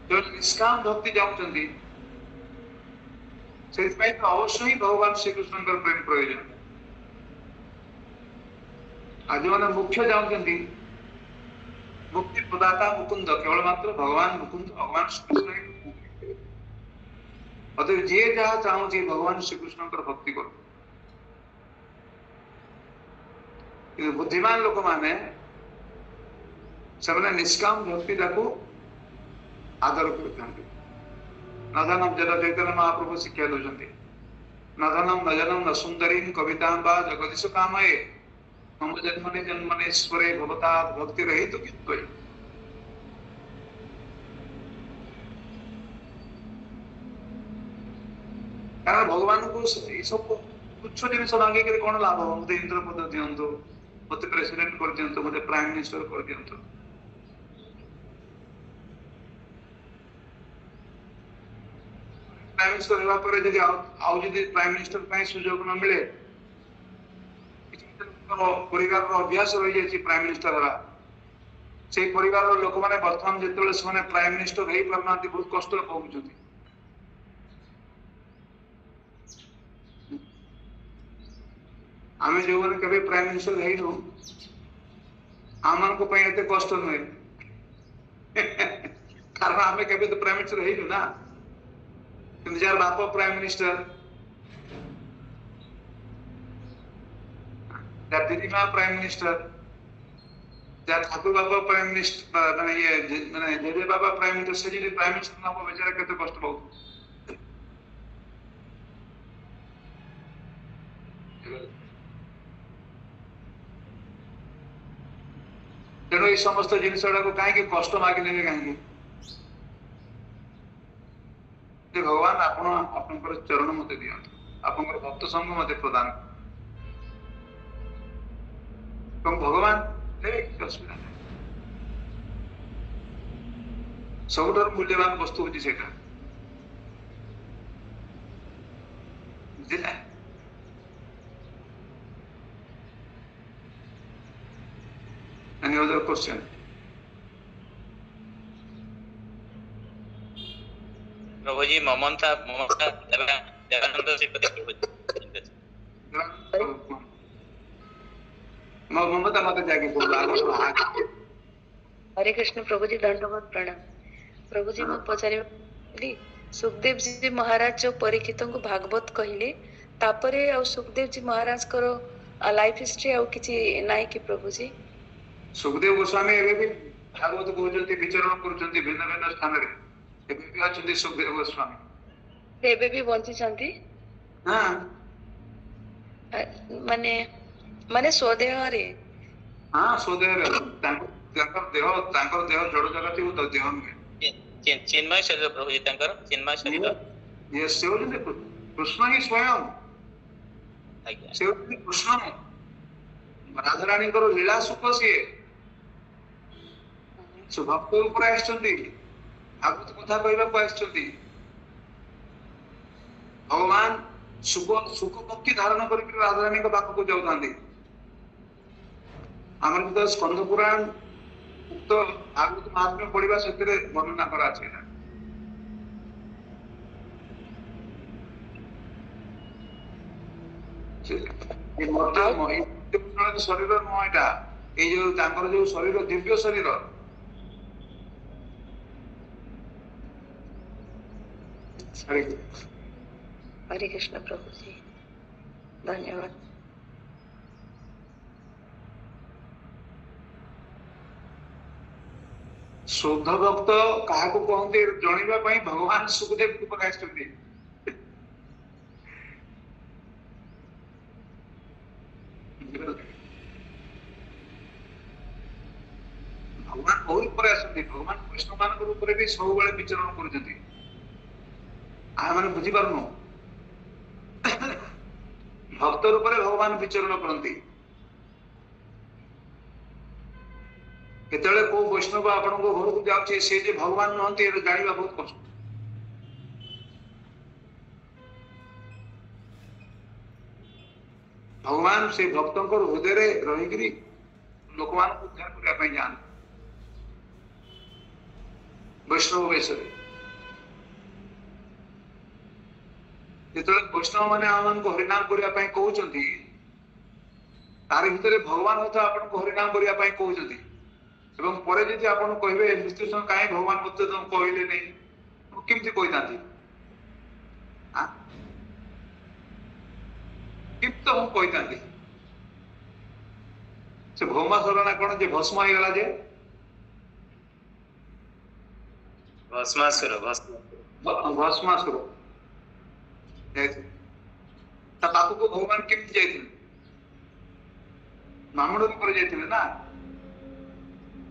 जो निष्काम भक्ति चाहउचंती से तो अवश्य ही भगवान श्री कृष्ण का प्रेम प्रयोजन आज मैंने मुख्य जानते मुक्ति प्रदाता मुकुंद केवल मात्र भगवान मुकुंद भगवान श्री कृष्ण अतः जे जहाँ चाहूँ भगवान श्री कृष्ण भक्ति करो बुद्धिमान लोक माने से निष्काम भक्ति आदर करते नधनम जरा चैतन्य महाप्रभु शिक्षा दौरान नधनम न जनम न सुंदरी कविता जगदीश कामये मम जन्मने जन्मनेश्वरे भवता भक्ति रही तो किंतु कारण भगवान को सब तुच्छ जिन मांगे कौन लाभ हो मत इंद्र पद दिंतु मत प्रेसिडेंट कर दिंतु मत प्राइम मिनिस्टर कर दिंतु प्राइम मिनिस्टर हेबा परे जदि आउ जदि प्राइम मिनिस्टर पई सुयोग न मिले परिवार अभ्यास रही जाए प्राइम मिनिस्टर हरा से परिवार लोक मैंने बर्तमान जिते से प्राइम मिनिस्टर हो पारना बहुत कष्ट पहुंचती आम जो मैंने कभी प्राइम मिनिस्टर है आम एत कष्ट नुहे कारण आम के तो प्राइम मिनिस्टर है ना जार बाप प्राइम मिनिस्टर जार दीदी माँ प्राइम मिनिस्टर जार ठाकुर बाबा प्राइम मिनिस्टर माने ये माने जेजे बाबा प्राइम मिनिस्टर से जी प्राइम मिनिस्टर ना हो बेचारा केते कष्ट बहुत तेणु ये समस्त जिनिस को कहीं कष्ट मागे ने कहीं भगवान आपण चरण मत दियंतु ଆପଣଙ୍କର ଭକ୍ତ ସଂଘ ମତେ ପ୍ରଦାନ ଏବଂ ଭଗବାନ କିଛି ଅସୁବିଧା ନାହିଁ। ସବୁଠାରୁ ମୂଲ୍ୟବାନ ବସ୍ତୁ ହଉଛି ସେଇଟା, ବୁଝିଲେ? Any other question? प्रभु जी ममता ममता देवानंद से कहते प्रभु जी। ममता माता जाके बोला हरे कृष्ण प्रभु जी दंडवत प्रणाम। प्रभु जी मैं पचारि सुखदेव जी महाराज जो परीक्षित को भागवत कहले तापरे आ सुखदेव जी महाराज करो लाइफ हिस्ट्री आ किछि नाही कि प्रभु जी? सुखदेव गोस्वामी एबे भी भागवत कहते विचरण करछन्ती भिन्न भिन्न स्थान रे एबे भी अछन्ती सुखदेव गोस्वामी एबे भी बंची छन्ती। हां माने माने स्वदेह रे। हां स्वदेह रे तांकर देह जड़ जगत तो देह में चिन्मय शरीर प्रभु जी तांकर चिन्मय शरीर ये सेव जे कृष्ण ही स्वयं आज्ञा सेव कृष्ण राधा रानी करो लीला सुख सिए भक्त ऊपर आसछन्ती भागवत कथा कहबा को आसछन्ती भगवान सुख सुख भक्ति धारण करके राधा रानी के पाख को जाउतांती। हमर तो स्कंद पुराण तो भागवत महात्म्य पढ़िबा सेतरे वर्णना करा छै ना ये मर्त्य शरीर नुह एटा ए जो तांकर जो शरीर दिव्य शरीर हरे कृष्ण प्रभु जी धन्यवाद। शुद्ध भक्त काहाको कहते जणिबा पई भगवान सुखदेव को प्रकाश करते भगवान बहुत ऊपर आसते भगवान कृष्ण मान ऊपर भी सब बेले विचरण करछन्ती आ माने बुझी पारनो भक्त रूप में भगवान विचरण करती केतले को वैष्णव आपण को घर को जाउछे से जे भगवान नहंती जानिबा बहुत कष्ट। भगवान से भक्तों को हृदय रे रहिगिरी लोकमान को उद्धार करिया पई जान वैष्णव वैसरे जेतले वैष्णव माने आमन को हरिनाम करिया पई कहउचंती तार भितरे भगवान होता आपण को हरिनाम करिया पई कहउचंती एवं परे जदि आपण कहबे विष्णु संग काहे भगवान मते तुम कहले नै केमति कहतांती हां किप्त हम कहतांती से भौमासुर ना कोन जे भस्म होई गला जे भस्मासुर ता बापू को भगवान केमति जायथिले मामूड़ कर जायथिले ना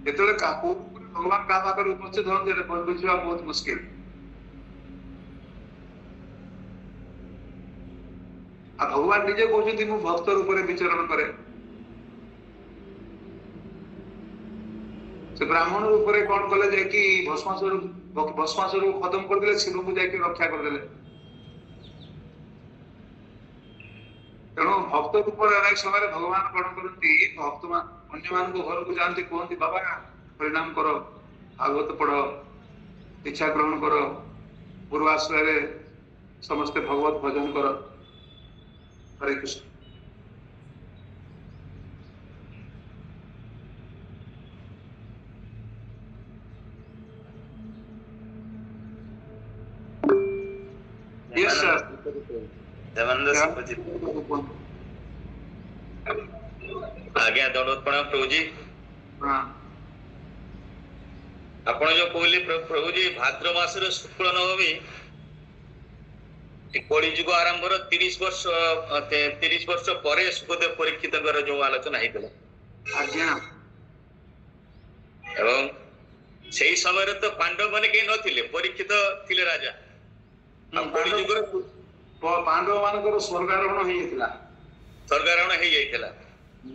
जेतले भगवान का पाकर उपस्थित होते बुझा बहुत मुश्किल आ भगवान निजे कहते मु भक्त रूप में विचरण करे से ब्राह्मण रूप में कौन कले जे कि भस्मासुर को खत्म कर देले शिव को जाके रक्षा कर देले तेणु भक्त रूप में अनेक समय भगवान कौन करती भक्त अन्य मान को घर को जानते कहते बाबा परिणाम करो भागवत पढ़ो दीक्षा ग्रहण करो पूर्वाश्रय समस्ते भगवत भजन करो। हरे कृष्ण। यस सर आज्ञा दंडवत प्रणाम प्रभु जी। हाँ आपण जो कहले प्रभु जी भाद्र मासर शुक्ल नवमी कली युग आरंभ 30 वर्ष परे सुखदेव परीक्षित जो आलोचना होता आज्ञा एवं सेही समय तो पांडव माने के नथिले परीक्षित थिले राजा कली युग ପାଣ୍ଡବ ମାନଙ୍କର ସ୍ୱର୍ଗାରୋହଣ ହେଇଯାଇଥିଲା। ସ୍ୱର୍ଗାରୋହଣ ହେଇଯାଇଥିଲା,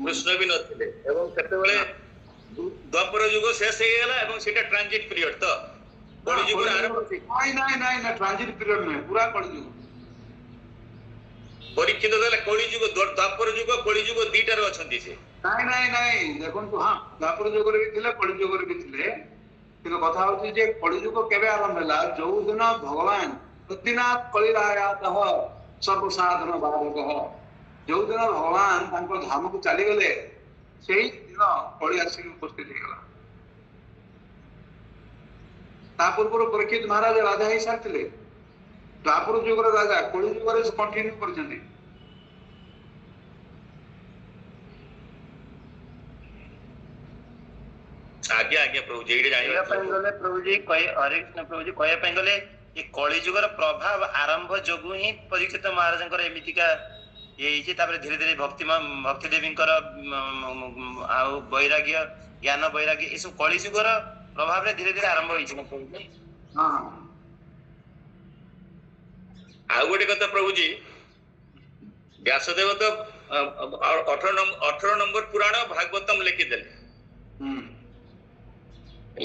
କୃଷ୍ଣ ବି ନଥିଲେ ଏବଂ ସେତେବେଳେ ଦ୍ୱାପର ଯୁଗ ଶେଷ ହେଇଗଲା ଏବଂ ସେଇଟା ଟ୍ରାନଜିଟ ପିରିୟଡ ତ କଳି ଯୁଗର ଆରମ୍ଭ। ନାଇଁ ଟ୍ରାନଜିଟ ପିରିୟଡ ନୁହେଁ, ପୁରା କଳିଯୁଗ। ପରୀକ୍ଷିତ ଦେଲେ କଳି ଯୁଗ, ଦ୍ୱାପର ଯୁଗ କଳି ଯୁଗ ଦିଟାରେ ଅଛନ୍ତି ସେ। ନାଇଁ ଦେଖନ୍ତୁ, ହଁ ଦ୍ୱାପର ଯୁଗରେ ବି ଥିଲେ କଳି ଯୁଗରେ ବି ଥିଲେ, କିନ୍ତୁ କଥା ହଉଛି ଯେ କଳି ଯୁଗ କେବେ ଆରମ୍ଭ ହେଲା? ଯୋଉ ଦିନ ଭଗବାନ ପୃଥ୍ୱୀନାଥ କଳିରାୟାତଃ ସର୍ବସାଧନ ବାଧକଃ, ଯୋଉ ଦିନ ଭଗବାନ ତାଙ୍କ ଧାମକୁ ଚାଲିଗଲେ ସେଇ ଦିନ କଳି ଆସିକି ଉପସ୍ଥିତ ହେଇଗଲା। ତା ପୂର୍ବରୁ ପରୀକ୍ଷିତ ମହାରାଜ ରାଜା ହେଇସାରିଥିଲେ, ଦ୍ୱାପର ଯୁଗର ରାଜା, କଳି ଯୁଗରେ କଣ୍ଟିନ୍ୟୁ କରିଛନ୍ତି। ଆଜ୍ଞା ଆଜ୍ଞା ପ୍ରଭୁଜୀ, ଏଇଟା ଜାଣିବା ପାଇଁ ଗଲେ ପ୍ରଭୁଜୀ ହରେ କୃଷ୍ଣ ପ୍ରଭୁଜୀ, କହିବା ପାଇଁ ଗଲେ ଏ କଳି ଯୁଗର ପ୍ରଭାବ ଆରମ୍ଭ ଯୋଗୁ ହିଁ ପରୀକ୍ଷିତ ମହାରାଜଙ୍କର ଏମିତିକା ଇଏ ହେଇଛି। ତାପରେ ଧୀରେ ଧୀରେ ଭକ୍ତି ଦେବୀଙ୍କର ଆଉ ବୈରାଗ୍ୟ, ଜ୍ଞାନ ବୈରାଗ୍ୟ ଏସବୁ କଳି ଯୁଗର ପ୍ରଭାବରେ ଧୀରେ ଧୀରେ ଆରମ୍ଭ ହେଇଛି ନା ପ୍ରଭୁଜୀ। ଆଉ ଗୋଟେ କଥା ପ୍ରଭୁଜୀ, ବ୍ୟାସଦେବ ତ 18 ନମ୍ବର ପୁରାଣ ଭାଗବତମ ଲେଖିଦେଲେ।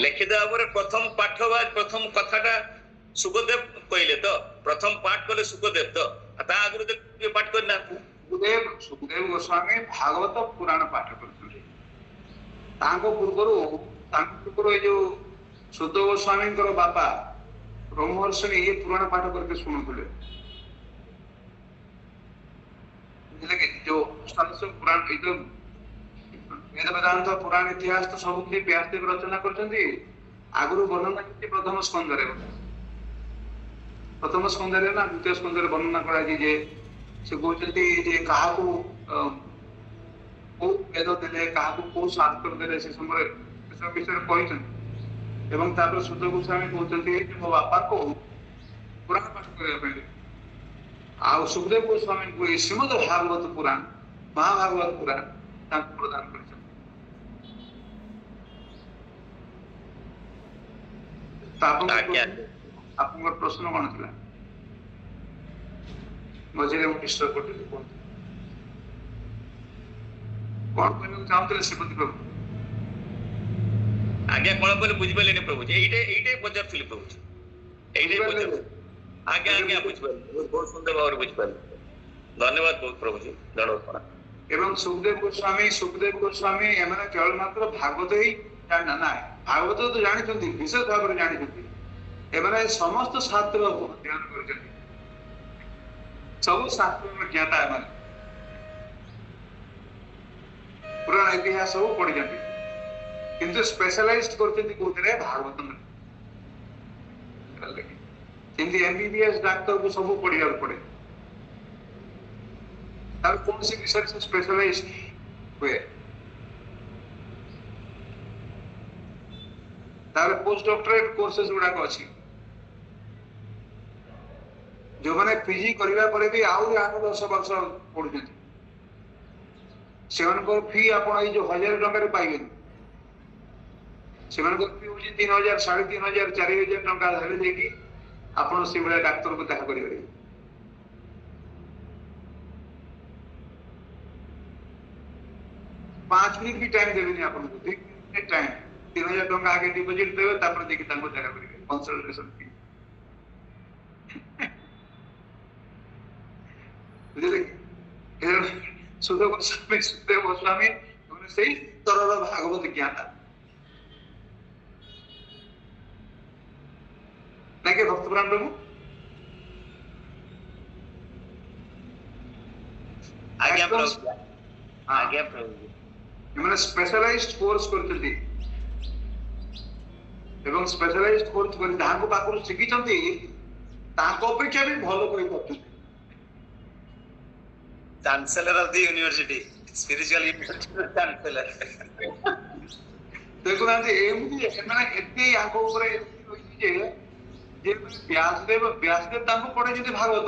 ଲେଖିଦେବା ପରେ ପ୍ରଥମ ପାଠ ବା ପ୍ରଥମ କଥାଟା ସୁଖଦେବ କହିଲେ ତ, ପ୍ରଥମ ପାଠ କଲେ ସୁଖଦେବ ତ, ତା ଆଗରୁ ତ ପାଠ କରିନାହାନ୍ତି। ସୁଖଦେବ ଗୋସ୍ୱାମୀ ଭାଗବତ ପୁରାଣ ପାଠ କରୁଥିଲେ। ତାଙ୍କ ପୂର୍ବରୁ ଏଇ ଯୋଉ ସୁତ ଗୋସ୍ୱାମୀଙ୍କର ବାପା ବ୍ରହ୍ମର୍ଷିଣୀ ଇଏ ପୁରାଣ ପାଠ କରିକି ଶୁଣୁଥିଲେ। ବୁଝିଲେ କି? ଯୋଉ ପୁରାଣ, ଏଇ ଯୋଉ ବେଦ ବେଦାନ୍ତ ପୁରାଣ ଇତିହାସ ତ ସବୁ କିଛି ବ୍ୟାସଦେବ ରଚନା କରିଛନ୍ତି। ଆଗରୁ ବର୍ଣ୍ଣନା ହେଇଛି ପ୍ରଥମ ସ୍କନ୍ଧରେ ନା ଦ୍ୱିତୀୟ ସ୍କନ୍ଧରେ ବର୍ଣ୍ଣନା କରାଯାଇଛି ଯେ ସେ କହୁଛନ୍ତି ଯେ କାହାକୁ କୋଉ ବେଦ ଦେଲେ, କାହାକୁ କୋଉ ଶାସ୍ତ୍ର ଦେଲେ, ସେ ସମୟରେ ସେସବୁ ବିଷୟରେ କହିଛନ୍ତି। ଏବଂ ତାପରେ ସୁତ ଗୋସ୍ୱାମୀ କହୁଛନ୍ତି ଯେ ମୋ ବାପାଙ୍କୁ ପୁରାଣ ପାଠ କରିବା ପାଇଁ, ଆଉ ସୁଖଦେବ ଗୋସ୍ୱାମୀଙ୍କୁ ଏଇ ଶ୍ରୀମଦ ଭାଗବତ ପୁରାଣ, ମହାଭାଗବତ ପୁରାଣ ତାଙ୍କୁ ପ୍ରଦାନ କରିଛନ୍ତି। ଆପଣଙ୍କର ପ୍ରଶ୍ନ କଣ ଥିଲା? ମଝିରେ ମୁଁ ଡିଷ୍ଟର୍ବ କରିଦେଲି, କୁହନ୍ତୁ କଣ କହିବାକୁ ଚାହୁଁଥିଲେ ଶ୍ରୀପତି ପ୍ରଭୁ? ଆଜ୍ଞା କଣ କହିଲେ ବୁଝିପାରିଲେନି ପ୍ରଭୁଜୀ? ଏଇଟା ପଚାରୁଥିଲି ପ୍ରଭୁଜୀ, ଏଇଟା ପଚାରୁଥିଲି। ଆଜ୍ଞା ବୁଝିପାରିଲି, ବହୁତ ସୁନ୍ଦର ଭାବରେ ବୁଝିପାରିଲି। ଧନ୍ୟବାଦ ବହୁତ ପ୍ରଭୁଜୀ, ଜଣୋର୍ପଣ। ଏବଂ ସୁଖଦେବ ଗୋସ୍ୱାମୀ ଏମାନେ କେବଳ ମାତ୍ର ଭାଗବତ ହିଁ ନାହିଁ, ଭାଗବତ ତ ଜାଣିଛନ୍ତି, ବିଶେଷ ଭାବରେ ଜାଣିଛନ୍ତି। ଏମାନେ ସମସ୍ତ ଶାସ୍ତ୍ର ଅଧ୍ୟୟନ କରିଛନ୍ତି, ସବୁ ଶାସ୍ତ୍ରର ଜ୍ଞାତା ଏମାନେ, ପୁରାଣ ଇତିହାସ ସବୁ ପଢିଛନ୍ତି, କିନ୍ତୁ ସ୍ପେଶାଲାଇଜ୍ କରିଛନ୍ତି କୋଉଥିରେ? ଭାଗବତରେ। ଯେମିତି MBBS ଡାକ୍ତରକୁ ସବୁ ପଢିବାକୁ ପଡେ, ତାର କୌଣସି ବିଷୟରେ ସେ ସ୍ପେଶାଲାଇଜ୍ ହୁଏ। ତାର ପୋଷ୍ଟ ଡକ୍ଟରେଟ କୋର୍ସେସ ଗୁଡାକ ଅଛି। ଯୋଉମାନେ ପିଜି କରିବା ପରେ ବି ଆହୁରି 8-10 ବର୍ଷ ପଢୁଛନ୍ତି, ସେମାନଙ୍କର ଫି ଆପଣ ଏଇ ଯୋଉ 1000 ଟଙ୍କାରେ ପାଇବେନି। ସେମାନଙ୍କର ଫି ହଉଛି 3000, 3500, 4000 ଟଙ୍କା ଧରି ଦେଇକି ଆପଣ ସେଇଭଳିଆ ଡାକ୍ତରକୁ ଦେଖା କରିପାରିବେ। पांच मिनिट भी टाइम देवे नहीं आपको, 2 मिनिट टाइम, 3000 टका आगे डिपॉजिट देवे, तापर देखि तांको जगह करिवे कंसल्टेशन फी। बुझले सुधो गोस्वामी उन्हें सही तरह भागवत ज्ञान नहीं के भक्त पुराण प्रभु आज्ञा प्रभु आज्ञा प्रभु एमने स्पेशलाइज्ड कोर्स करथि एवं स्पेशलाइज्ड कोर्स कर धाको पाखरु शिखि चंती ताको अपेक्षा भी भलो कहि करथि। Chancellor of the university, spiritual university chancellor देखो ना जे एमती एमने एते आको ऊपर होई जे व्यासदेव ताको पढे जति भागवत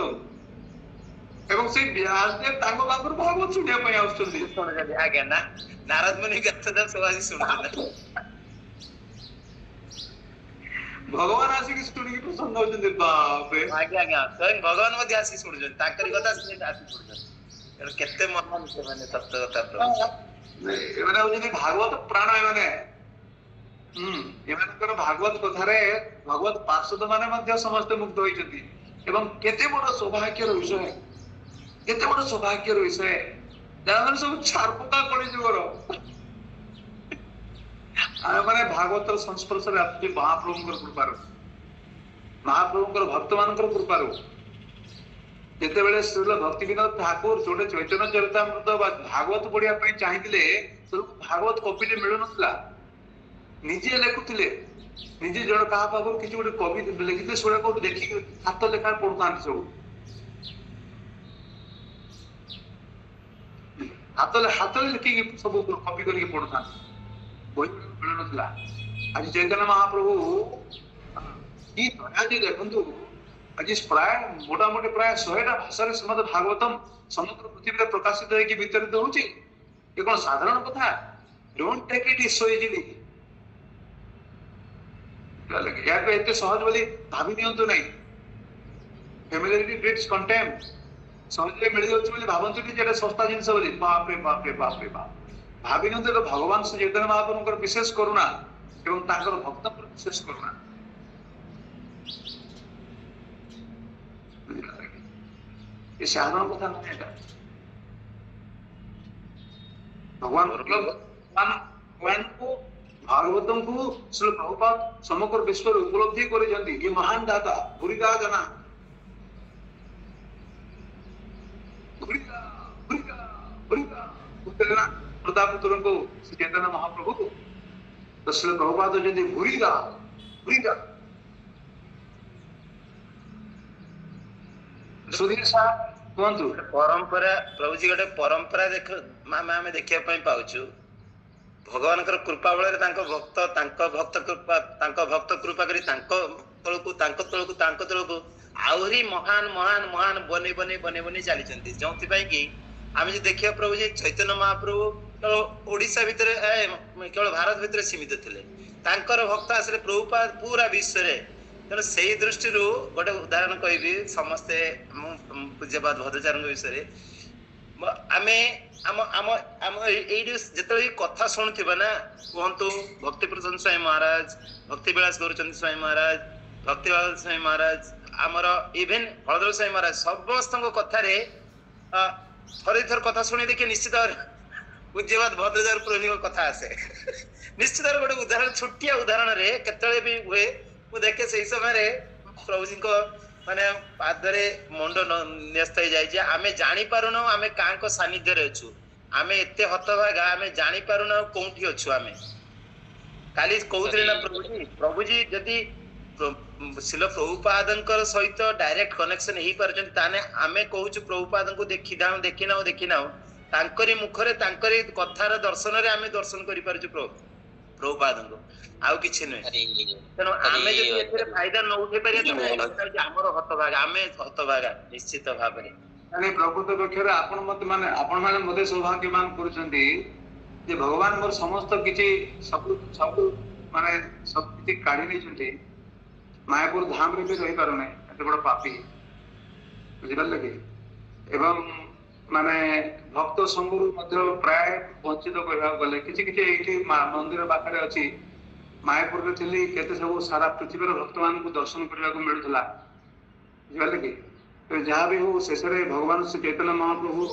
एवं से व्यासदेव ताको पाखरु भागवत सुनिया पय आउछथि सुन आज्ञा ना नारद मुनि कथा सब सुन भगवान आसिक सुनिक प्रसन्न होचंदी बाप रे आज्ञा आज्ञा स्वयं भगवान मध्ये आसी सुणुछन ताकरी कथा से आसी सुणुछन केते महान से माने सत्य कथा प्रभु एमाने होचंदी भागवत प्राण एमाने एमानकर भागवत कथारे भगवत पार्षद माने मध्ये समस्त मुक्त होइछथि एवं केते बड़ सौभाग्यर विषय केते बड़ सौभाग्यर विषय जान सब छारपका पड़ी जबर माने भागवत संस्पर्श रे आछि महाप्रभुଙ୍କର कृपारो महाप्रभुଙ୍କର भक्त मानकर कृपारो जेतेबेले श्रील भक्ति विनोद ठाकुर जोटे चैतन्य चरितामृत भागवत पढ़िया पई चाहिथिले भागवत कॉपी मिलु नथला निजे लेखुथिले निजे जण कहा पाखर किछि गोटे कवि लिखिते सोडा को देखि हाथ लेखा पढुतान सब हाथ लिखि सब कॉपी करके पढुतान बही मिलु नथला आज चैतन्य महाप्रभु की दयाजी देखंतु आज प्राय मोटा मोटी प्राय 100टा भाषा रे श्रीमद् भागवतम समग्र पृथ्वी रे प्रकाशित होई कि वितरित होउची ये कोन साधारण कथा don't take it so easily या पे एते सहज बोली भाबी नियंतु नहीं फैमिलियरिटी ब्रीड्स कंटेम्प्ट सहज रे मिल जाउची बोली भाबंतु कि जेटा सस्ता जिंस बोली बाप रे बाप रे बाप रे बाप भाबी नियंतु भगवान श्री चैतन्य महाप्रभुଙ୍କର विशेष करुणा एवं ताकर भक्त पर विशेष करुणा ये साधारण कथा नहीं है भगवान भगवान को भागवतम को श्री प्रभुपाद समग्र विश्व रे उपलब्धि करि जंती ये महान दाता भूरिदा जना भूरिदा भूरिदा भूरिदा उतरना प्रताप तुरंग को श्री चैतन्य महाप्रभु को तो श्री प्रभुपाद जंती भूरिदा भूरिदा सुधीर साहब कुहतु परंपरा प्रभु जी गोटे परंपरा देख आमे देखिया पई पाउछु भगवान कृपा बल भक्त कृपा करी तलकू आहरी महान महान महान बने बने बने बने चली जो कि आम जो देखिए प्रभु जी चैतन्य महाप्रभु केवल ओडिशा भितर केवल भारत भितर सीमित थे भक्त आसले प्रभुपाद पूरा विश्व रे तेणु से दृष्टि गोटे उदाहरण कहबी समस्ते पूज्यपाद भद्राचार्य विषय आमे आम आम आम जिते कथा शुणुवा ना कहतु भक्ति प्रसन्न स्वामी महाराज भक्ति विलास करुँच स्वामी महाराज भक्ति स्वामी महाराज आमर इवेन हलधर स्वामी महाराज समस्त कथार थरे थर कथा शुणी देखिए निश्चित पूज्यपाद भद्राचार्य प्रभु कथा आसे निश्चित गोटे उदाहरण छोटिया उदाहरण रे केतले भी हुए मु देखे से समय प्रभु जी को माने पादरे मुंड न्यस्त हो जाय आमे जानि पारुनो आमे कांको सानिध्य रे अछु आमे एते हतभागा आमे जानि पारुनो कोंठी अछु आमे काली कहउतले ना प्रभु जी जदी शिल प्रभुपादंकर सहित डायरेक्ट कनेक्शन ही परजन ताने आमे कहउछु प्रभुपादंको देखि ना तांकरी मुखरे तांकरी कथार दर्शन रे आमे दर्शन करि परजु प्रभुपादंको आउ किछि नै तेनो आमे जदी एथरे फायदा न उठे परिया त हमर हतभागा आमे हतभागा निश्चित भाबरे अरे प्रभु तो पक्षरे आपण माने मते सौभाग्यमान करूछंती जे भगवान मोर समस्त किछि सब माने सब किछि काढी नै छथि मायापुर धाम रे भी रही पारो नै एते बड़ पापी बुझिबल लगे एवं माने भक्त संगुरु मध्य प्राय वंचित कहबा गले किछि किछि एठी मंदिर पाखरे अछि मायापुर रे थिली केते सब सारा पृथ्वी रे भक्त मान को दर्शन करबा को मिलुतला बुझिबल लगे तो जहाँ भी हो शेष भगवान श्री चैतन्य महाप्रभु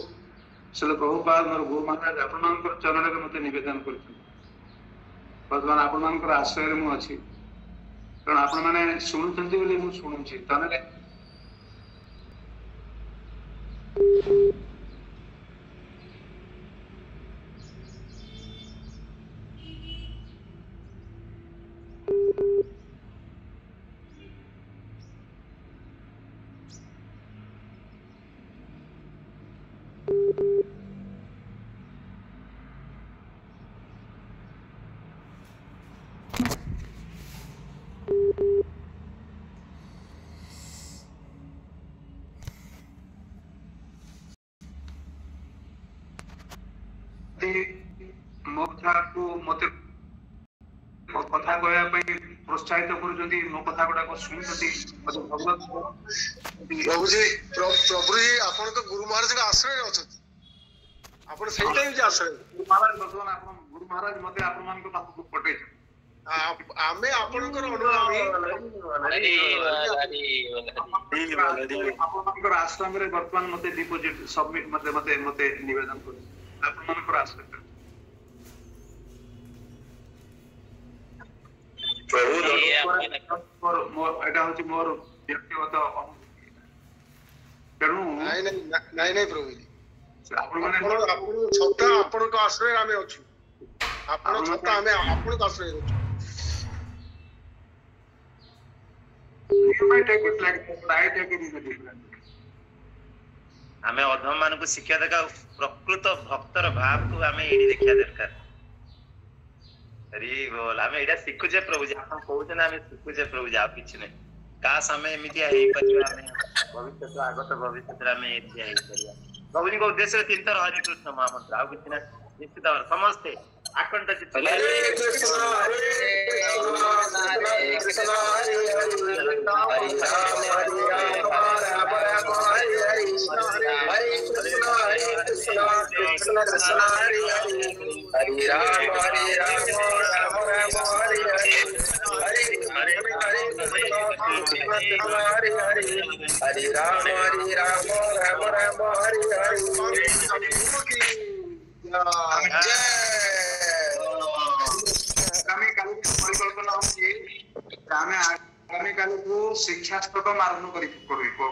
श्री प्रभुपाद मोर गुरु महाराज आपण चरण में मत निवेदन कर बर्तमान आपण आश्रय मु अच्छी कारण आपण मैंने शुणुंट शुणुची ताने मो कथा कहया प्रोत्साहित करूछंती मो कथा गुडा को सुनछंती मते भगवत प्रभु जी आपण तो गुरु महाराज का आश्रय अछंती आपण सही टाइम जे आश्रय गुरु महाराज भगवान आपण गुरु महाराज मते आपण मान को पाख को पटे आमे आपणकर अनुगामी आपणकर आश्रम रे वर्तमान मते डिपॉजिट सबमिट मते मते मते निवेदन कर आपण मानकर आश्रय प्रभु एटा होची मोर व्यक्तिगत तेणु नहीं प्रभु जी आपण माने आपण छता आपण को आश्रय आमे अछु आपण छता आमे आपण को आश्रय अछु you might take it like that, but I take it in a different way. आमे अधम मान को शिक्षा देका प्रकृत भक्तर भाव को आमे एडी देखिया दरकार हरि बोल आमे एडा सिखु जे प्रभु जी आपण कहू जे ना आमे सिखु जे प्रभु जी आप किछ नै काश आमे एमिति हेई परिवा आमे भविष्य तो आगत भविष्य आमे एति हेई परिवा प्रभु जी को उद्देश्य तीन तर हरि कृष्ण महामंत्र आ किछ ना निश्चित और समस्त आकंठ चित्त हरे कृष्ण हरे कृष्ण हरे राम हरे राम परिकल्पना होची आमे आगामी काल को शिक्षा स्तक आरंभ करिबा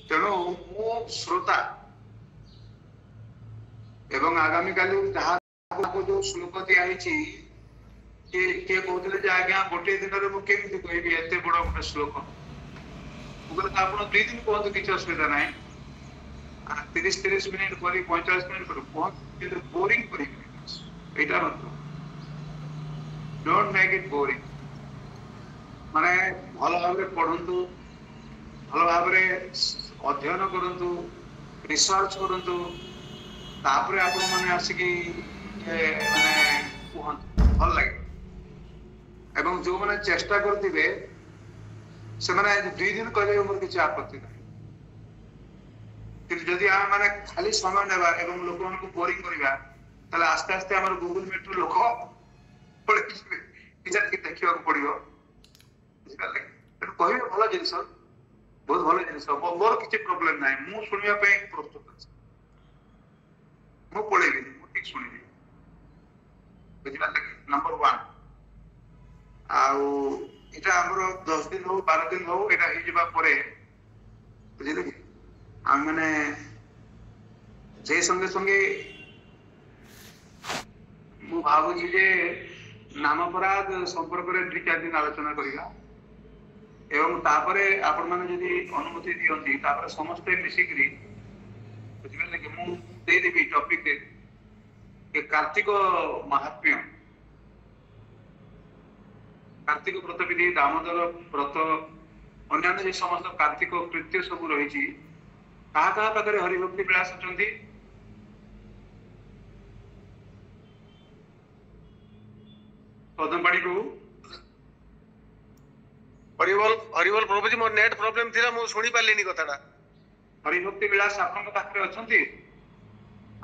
तेणु मो श्रोता एवं आगामी काल जहाँ को जो श्लोक दिया के कहते जे आज्ञा गोटे दिन रे मु केमिति कहबी एते बड़ गोटे श्लोक मुगल आपण 2 दिन कहतो किछ असुविधा नाही 30 मिनिट करी 45 मिनिट करू बहुत बोरिंग करी एटा मत डोंट मेक इट बोरिंग माने भलो भाबरे पढंतु भलो भाबरे अध्ययन करंतु रिसर्च करंतु तापरे आपण माने आसी की माने भल लागे एवं जो माने चेष्टा करथिबे से माने 2 दिन कहले मोर किछ आपत्ति नाही कि जदि हम माने खाली समय नेबा एवं लोकन को बोरिंग करबा ताले आस्ते आस्ते हमर गूगल मीट लोक पड़े किछ देखिबा को पड़ियो कहबे भलो जिनिस बहुत भलो जिनिस मोर किछ प्रॉब्लम नाही मु सुनिया पे प्रस्तुत अछि मु पळेबी मु ठीक सुनिबी बुझिबा नंबर 1 आउ इटा हमरो 10 दिन हो 12 दिन हो एटा हि जिबा परे बुझिले कि हम माने जे संगे संगे मु भाबुची जे नाम अपराध संपर्क रे 2-4 दिन आलोचना करिगा एवं तापरे आपण माने जदी अनुमति दियंती तापरे समस्त मिसिकरी बुझिले कि मु दे देबी टॉपिक दे के कार्तिक महात्म्य कार्तिक व्रत विधि दामोदर व्रत अन्य जे समस्त कार्तिक कृत्य सब रही कहा पाखे हरिभक्ति विलास अछंती पदमबाड़ी को हरिबोल प्रभु जी मोर नेट प्रॉब्लम थिला मु सुनी पालेनी कथाटा हरिभक्ति विलास आपन पाखे अछंती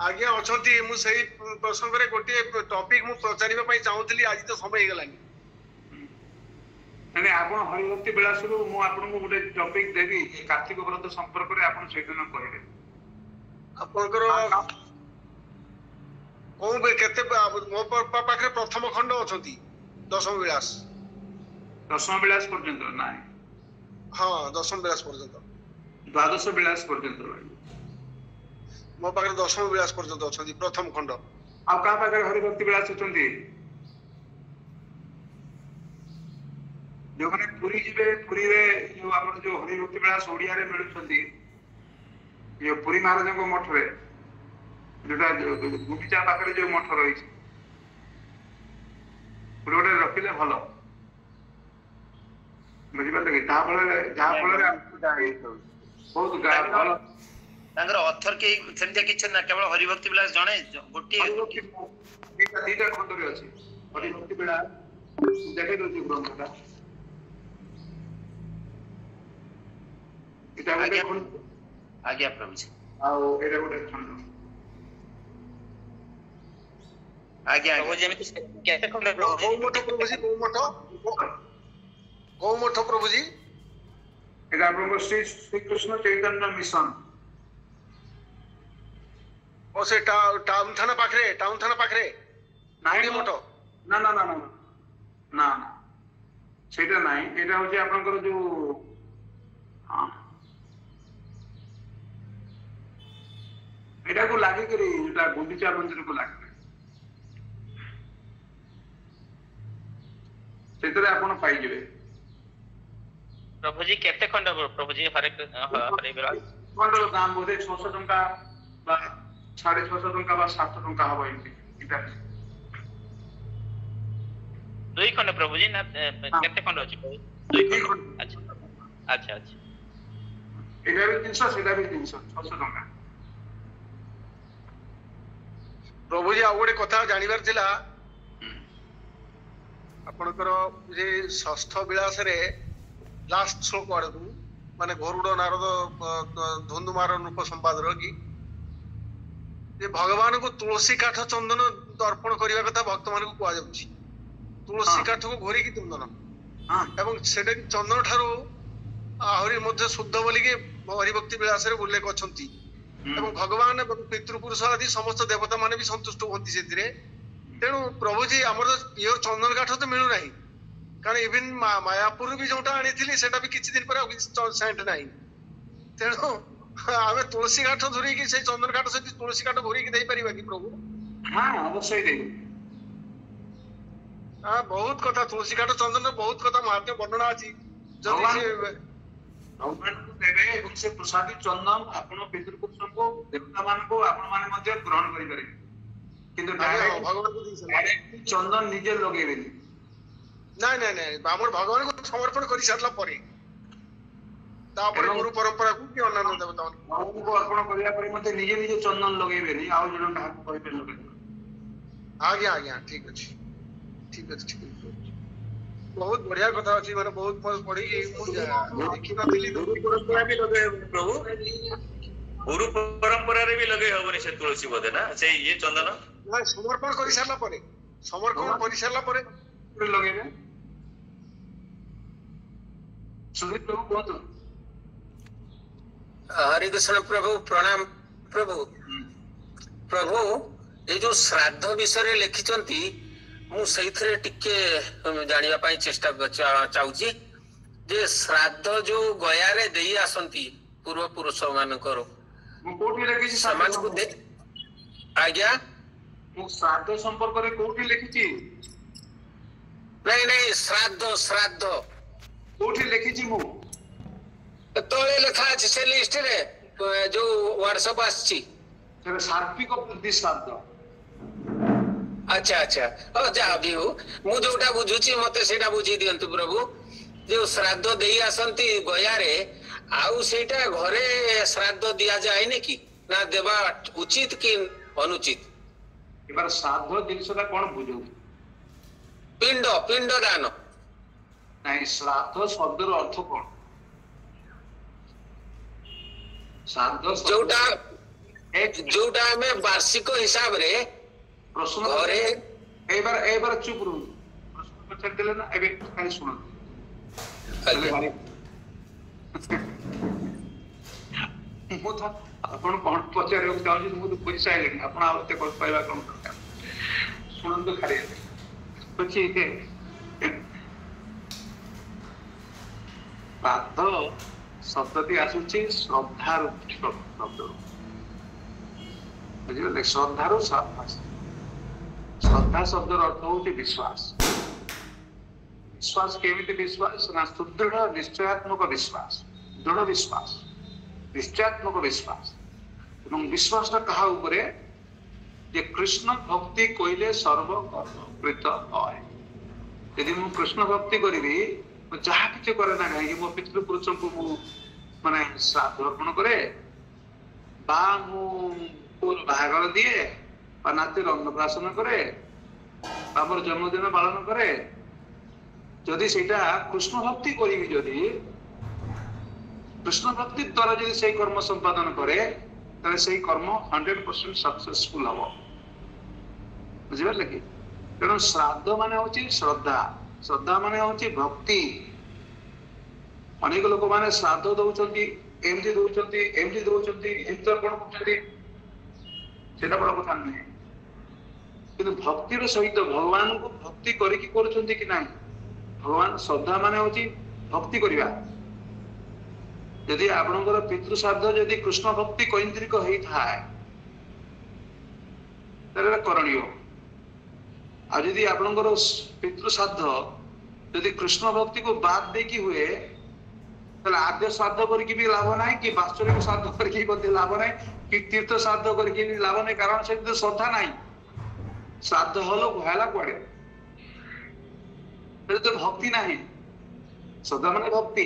आज्ञा अछंती मु सही प्रसंग रे गोटे टॉपिक मु प्रचारिबा पई चाहूतली आज तो समय हेगलानी माने आपण हरिभक्ति विलास रु मु आपन को गोटे टॉपिक देबी कार्तिक व्रत संपर्क रे आपण सेदिन कहबे आपनकर कोन बे केते मो पाखे प्रथम खंड अछंती दशम विलास पर्यंत नाही हां दशम विलास पर्यंत द्वादश विलास पर्यंत मो पाखे दशम विलास पर्यंत अछंती प्रथम खंड आ का पाखे हरिभक्ति विलास अछंती जो माने पुरी जिबे पुरी रे जो आपण जो हरिभक्ति विलास ओडिया रे मिलुछंती ये पुरी महाराज को मठ रे जोटा गुंडीचा पाखरे जो मठ रही पुरोडे रखिले भलो बुझिबा कि ता फल बहुत भलो तांगर ऑथर के सेमते किछ ना केवल हरिभक्ति विलास जणे गोटी दीटा खंड रे अछि ହରିଭକ୍ତି ବେଳା ଦେଖେଇ ଦଉଛି ଗ୍ରନ୍ଥଟା। ଏଇଟା ଗୋଟେ ଆଜ୍ଞା। ଖଣ୍ଡ ଆଜ୍ଞା ପ୍ରଭୁଜୀ। ଆଉ ଏଇଟା ଗୋଟେ ଖଣ୍ଡ। ଆଜ୍ଞା ପ୍ରଭୁଜୀ ଏମିତି କେତେ ଖଣ୍ଡ ପ୍ରଭୁଜୀ? କୋଉ ମଠ ପ୍ରଭୁଜୀ? କୋଉ ମଠ ପ୍ରଭୁଜୀ? এটা আপনার শ্রীকৃষ্ণ চৈতন্য মিশন। ଓ ସେ ଟାଉନ ଥାନା ପାଖରେ ନାଇଁ ମଠ? ନା ନା ନା ନା ନା ନା ସେଇଟା ନାହିଁ। ଏଇଟା ହଉଛି ଆପଣଙ୍କର ଯୋଉ ଏଟାକୁ ଲାଗିକରି ଯୋଉଟା ଗୁଣ୍ଡିଚା ମନ୍ଦିରକୁ ଲାଗିକରି ସେଥିରେ ଆପଣ ପାଇଯିବେ। ପ୍ରଭୁଜୀ କେତେ ଖଣ୍ଡ ପ୍ରଭୁଜୀ ହରେ ବେଳା? ଖଣ୍ଡର ଦାମ ବୋଧେ 600 ଟଙ୍କା ବା 650 ଟଙ୍କା ବା 700 ଟଙ୍କା ହବ ଏମିତି। ଏଇଟା 2 ଖଣ୍ଡ ପ୍ରଭୁଜୀ ନା କେତେ ଖଣ୍ଡ ଅଛି ପ୍ରଭୁ? 2 ଖଣ୍ଡ। ଆଚ୍ଛା ଆଚ୍ଛା ଆଚ୍ଛା। ଏଇଟା ବି 300 ସେଇଟା ବି 300 600 ଟଙ୍କା। ପ୍ରଭୁଜୀ ଆଉ ଗୋଟେ କଥା ଜାଣିବାର ଥିଲା, ଆପଣଙ୍କର ଯେ ଷଷ୍ଠ ବିଳାସରେ ଲାଷ୍ଟ ଶ୍ଲୋକ ଆଡକୁ ମାନେ ଗରୁଡ ନାରଦ ଧୁନ୍ଦୁମାର ନୃପ ସମ୍ବାଦର କି ଯେ ଭଗବାନଙ୍କୁ ତୁଳସୀ କାଠ ଚନ୍ଦନ ଅର୍ପଣ କରିବା କଥା ଭକ୍ତ ମାନଙ୍କୁ କୁହାଯାଉଛି। ତୁଳସୀ କାଠକୁ ଘୋରିକି ଚନ୍ଦନ, ଏବଂ ସେଟା ଚନ୍ଦନ ଠାରୁ ଆହୁରି ମଧ୍ୟ ଶୁଦ୍ଧ ବୋଲିକି ହରିଭକ୍ତି ବିଳାସରେ ଉଲ୍ଲେଖ ଅଛନ୍ତି। ଏବଂ ଭଗବାନ ଏବଂ ପିତୃପୁରୁଷ ଆଦି ସମସ୍ତ ଦେବତା ମାନେ ବି ସନ୍ତୁଷ୍ଟ ହୁଅନ୍ତି ସେଥିରେ। ତେଣୁ ପ୍ରଭୁଜୀ ଆମର ପିଓର ଚନ୍ଦନ କାଠ ତ ମିଳୁନାହିଁ, କାରଣ ଇଭିନ ମାୟାପୁର ବି ଯୋଉଟା ଆଣିଥିଲି ସେଟା ବି କିଛି ଦିନ ପରେ ଆଉ କିଛି ସେଣ୍ଟ ନାହିଁ। ତେଣୁ ଆମେ ତୁଳସୀ କାଠ ଧରିକି ସେଇ ଚନ୍ଦନ କାଠ ସହିତ ତୁଳସୀ କାଠ ଘୋରିକି ଦେଇପାରିବା କି ପ୍ରଭୁ? ହଁ ଅବশ্যই ଦେବି। ବହୁତ କଥା ତୁଳସୀ କାଠ ଚନ୍ଦନ ବହୁତ କଥା ମହାତ୍ମ୍ୟ ବର୍ଣ୍ଣନା ଅଛି। ଯଦି ସେ ଭଗବାନଙ୍କୁ ଦେବେ ଏବଂ ସେ ପ୍ରସାଦୀ ଚନ୍ଦନ ଆପଣ ପିତୃପୁରୁଷଙ୍କୁ ଦେବତା ମାନଙ୍କୁ ଆପଣ ମାନେ ମଧ୍ୟ ଗ୍ରହଣ କରିପାରିବେ, କିନ୍ତୁ ଭଗବାନଙ୍କୁ ଡାଇରେକ୍ଟ ଚନ୍ଦନ ନିଜେ ଲଗେଇବେନି। ନାଇଁ ଆମର ଭଗବାନଙ୍କୁ ସମର୍ପଣ କରି ସାରିଲା ପରେ ତାପରେ ଗୁରୁ ପରମ୍ପରାକୁ କି ଅନ୍ୟାନ୍ୟ ଦେବତା ଭଗବାନଙ୍କୁ ଅର୍ପଣ କରିବା ପରେ ମଧ୍ୟ ନିଜେ ନିଜେ ଚନ୍ଦନ ଲଗେଇବେନି, ଆଉ ଜଣ କାହାକୁ କହିବେ ଲଗେଇବେ। ଆଜ୍ଞା ଠିକ ଅଛି। ବହୁତ ବଢିଆ କଥା ଅଛି, ମାନେ ବହୁତ ପଢିକି ମୁଁ ଦେଖିନଥିଲି। ଗୁରୁ ପରମ୍ପରା ବି ଲଗେଇ ହବନି ପ୍ରଭୁ? ଗୁରୁ ପରମ୍ପରାରେ ବି ଲଗେଇ ହବନି ସେ ତୁଳସୀ ବୋଧେ ନା ସେଇ ଇଏ ଚନ୍ଦନ? ସମର୍ପଣ କରିସାରିଲା ପରେ ଲଗେଇବେ। ସୁଧୀର ପ୍ରଭୁ କୁହନ୍ତୁ। हरे कृष्ण प्रभु प्रणाम प्रभु। प्रभु ये जो श्राद्ध विषय लिखिचंती मु सेइथरे टिके जानिबा पई चेष्टा चाहूची जे श्राद्ध जो गया रे देई आसंती पूर्व पुरुष मानकर मु कोठी लिखिছি समाज को दे आज्ञा मु श्राद्ध संपर्क रे कोठी लिखिছি? नहीं श्राद्ध कोठी लिखिছি मु तले लिखा अछि से लिस्ट रे जो व्हाट्सएप आछि ସେଟା ସାର୍ବିକ ବୁଦ୍ଧି ଶ୍ରାଦ୍ଧ। अच्छा जहाँ भी हो मु जोटा बुझुची मते सेटा बुझी दियंतु प्रभु। जो श्राद्ध देई आसंती गया रे आउ सेटा घरे श्राद्ध दिया जाए ने कि ना देवा उचित कि अनुचित? এবার শ্রাদ্ধ জিনিসটা কোন বুঝো? पिंड दान নাই, শ্রাদ্ধ শব্দের অর্থ কোন? শ্রাদ্ধ जोटा हमें वार्षिक हिसाब रे প্রশ্ন घरे এবার চুপ রহুন। প্রশ্ন পচার দিলে না, এবে খালি শুনুন। ମୁଁ ତ ଆପଣ କଣ ପଚାରିବାକୁ ଚାହୁଁଛନ୍ତି ମୁଁ ତ ବୁଝି ସାରିଲିଣି। ଆପଣ ଆଉ ଏତେ କହିବା କଣ ଦରକାର? ଶୁଣନ୍ତୁ ଖାଲି ହଉଛି ଶ୍ରାଦ୍ଧ ଶବ୍ଦଟି ଆସୁଛି ଶ୍ରଦ୍ଧାରୁ ଶବ୍ଦରୁ, ବୁଝିପାରିଲେ? ଶ୍ରଦ୍ଧାରୁ ଶ୍ରଦ୍ଧା ଶବ୍ଦର ଅର୍ଥ ହଉଛି ବିଶ୍ୱାସ। ବିଶ୍ୱାସ କେମିତି ବିଶ୍ୱାସ ନା ସୁଦୃଢ ନିଶ୍ଚୟାତ୍ମକ ବିଶ୍ୱାସ, ଦୃଢ ବିଶ୍ୱାସ, ନିଶ୍ଚୟାତ୍ମକ ବିଶ୍ୱାସ। ଏବଂ ବିଶ୍ୱାସଟା କାହା ଉପରେ? ଯେ କୃଷ୍ଣ ଭକ୍ତି କହିଲେ ସର୍ବ କର୍ମକୃତ হয়। ଯଦି ମୁଁ କୃଷ୍ଣ ଭକ୍ତି କରିବି, ମୁଁ ଯାହା କିଛି କରେ ନା କାହିଁକି ମୋ ପିତୃପୁରୁଷଙ୍କୁ ମୁଁ ମାନେ ଶ୍ରାଦ୍ଧ ଅର୍ପଣ କରେ, ବା ମୁଁ ବାହାଘର ଦିଏ, ବା ନାତିର ଅନ୍ନପ୍ରାଶନ କରେ, ବା ଆମର ଜନ୍ମଦିନ ପାଳନ କରେ ଯଦି ସେଇଟା କୃଷ୍ଣ ଭକ୍ତି କରିବି ଯଦି କୃଷ୍ଣ ଭକ୍ତି ଦ୍ୱାରା ଯଦି ସେଇ କର୍ମ ସମ୍ପାଦନ କରେ ତାହେଲେ ସେଇ କର୍ମ 100% ସକ୍ସେସଫୁଲ ହବ। ବୁଝିପାରିଲେ କି? ତେଣୁ ଶ୍ରାଦ୍ଧ ମାନେ ହଉଛି ଶ୍ରଦ୍ଧା, ଶ୍ରଦ୍ଧା ମାନେ ହଉଛି ଭକ୍ତି। ଅନେକ ଲୋକମାନେ ଶ୍ରାଦ୍ଧ ଦଉଛନ୍ତି, ଏମିତି ଦଉଛନ୍ତି, ଏମିତି ଦଉଛନ୍ତି, ଏମିତି ଅର୍ପଣ କରୁଛନ୍ତି, ସେଟା ବଡ କଥା ନୁହେଁ। କିନ୍ତୁ ଭକ୍ତିର ସହିତ ଭଗବାନଙ୍କୁ ଭକ୍ତି କରିକି କରୁଛନ୍ତି କି ନାହିଁ? ଭଗବାନ ଶ୍ରଦ୍ଧା ମାନେ ହଉଛି ଭକ୍ତି କରିବା। ଯଦି ଆପଣଙ୍କର ପିତୃ ଶ୍ରାଦ୍ଧ ଯଦି କୃଷ୍ଣ ଭକ୍ତି କୈନ୍ଦ୍ରିକ ହେଇଥାଏ ତାହେଲେ କରଣୀୟ। ଆଉ ଯଦି ଆପଣଙ୍କର ପିତୃ ଶ୍ରାଦ୍ଧ ଯଦି କୃଷ୍ଣ ଭକ୍ତିକୁ ବାଦ ଦେଇକି ହୁଏ ତାହେଲେ ଆଦ୍ୟ ଶ୍ରାଦ୍ଧ କରିକି ବି ଲାଭ ନାହିଁ, କି ବାତ୍ସରିକ ଶ୍ରାଦ୍ଧ କରିକି ମଧ୍ୟ ଲାଭ ନାହିଁ, କି ତୀର୍ଥ ଶ୍ରାଦ୍ଧ କରିକି ବି ଲାଭ ନାହିଁ। କାରଣ ସେଥିରେ ଶ୍ରଦ୍ଧା ନାହିଁ। ଶ୍ରାଦ୍ଧ ହଲ ହେଲା କୁଆଡେ? ତ ଭକ୍ତି ନାହିଁ। ଶ୍ରଦ୍ଧା ମାନେ ଭକ୍ତି।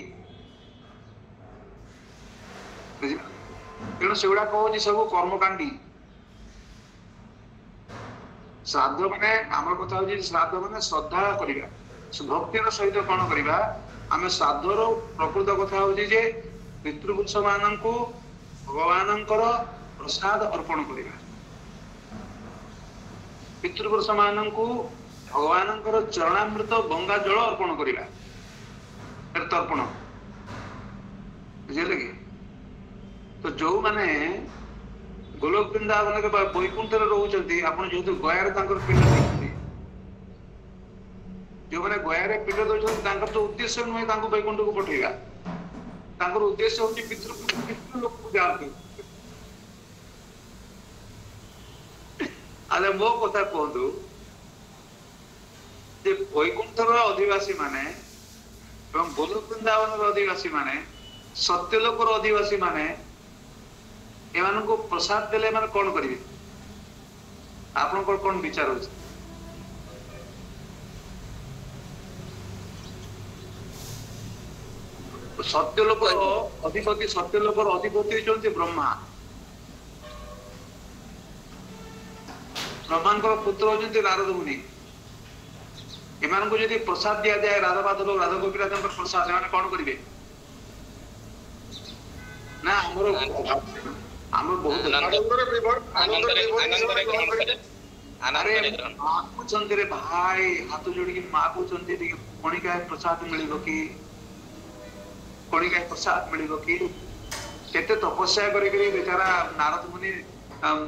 ତେଣୁ ସେଗୁଡାକ ହଉଛି ସବୁ କର୍ମକାଣ୍ଡୀ। ଶ୍ରାଦ୍ଧ ମାନେ ଆମର କଥା ହଉଛି ଶ୍ରାଦ୍ଧ ମାନେ ଶ୍ରଦ୍ଧା କରିବା, ଭକ୍ତିର ସହିତ କଣ କରିବା? ଆମେ ଶ୍ରାଦ୍ଧର ପ୍ରକୃତ କଥା ହଉଛି ଯେ ପିତୃପୁରୁଷ ମାନଙ୍କୁ ଭଗବାନଙ୍କର ପ୍ରସାଦ ଅର୍ପଣ କରିବା। ପିତୃପୁରୁଷ ମାନଙ୍କୁ ଭଗବାନଙ୍କର ଚରଣାମୃତ ଗଙ୍ଗା ଜଳ ଅର୍ପଣ କରିବା, ତର୍ପଣ। ବୁଝିଲେ କି? ତ ଯୋଉମାନେ ଗୋଲୋକ ବୃନ୍ଦାବନରେ ବା ବୈକୁଣ୍ଠରେ ରହୁଛନ୍ତି, ଆପଣ ଯେହେତୁ ଗୟାରେ ତାଙ୍କର ପିଣ୍ଡ ଦେଇଛନ୍ତି, ଯୋଉମାନେ ଗୟାରେ ପିଣ୍ଡ ଦଉଛନ୍ତି ତାଙ୍କର ତ ଉଦ୍ଦେଶ୍ୟ ନୁହେଁ ତାଙ୍କୁ ବୈକୁଣ୍ଠକୁ ପଠେଇବା। ତାଙ୍କର ଉଦ୍ଦେଶ୍ୟ ହଉଛି ପିତୃ ଲୋକକୁ ଯାଆନ୍ତୁ। ଆରେ ମୋ କଥା କୁହନ୍ତୁ ଯେ ବୈକୁଣ୍ଠର ଅଧିବାସୀ ମାନେ ଏବଂ ଗୋଲୋକ ବୃନ୍ଦାବନର ଅଧିବାସୀ ମାନେ, ସତ୍ୟଲୋକର ଅଧିବାସୀ ମାନେ ଏମାନଙ୍କୁ ପ୍ରସାଦ ଦେଲେ ଏମାନେ କଣ କରିବେ? ଆପଣଙ୍କର କଣ ବିଚାର ଅଛି? ସତ୍ୟଲୋକର ଅଧିପତି, ସତ୍ୟଲୋକର ଅଧିପତି ହେଉଛନ୍ତି ବ୍ରହ୍ମା। ବ୍ରହ୍ମାଙ୍କର ପୁତ୍ର ହଉଛନ୍ତି ନାରଦ ମୁନି। ଏମାନଙ୍କୁ ଯଦି ପ୍ରସାଦ ଦିଆଯାଏ, ରାଧା ମାଧବ ରାଧା ଗୋପୀନାଥଙ୍କର ପ୍ରସାଦ, ଏମାନେ କଣ କରିବେ? ନା ଆମର ବହୁତ କହୁଛନ୍ତି ରେ ଭାଇ, ହାତ ଯୋଡିକି ମା କହୁଛନ୍ତି ଟିକେ କଣିକାଏ ପ୍ରସାଦ ମିଳିବ କି? କଣିକାଏ ପ୍ରସାଦ ମିଳିବ କି? କେତେ ତପସ୍ୟା କରିକି ବେଚାରା ନାରଦ ମୁନି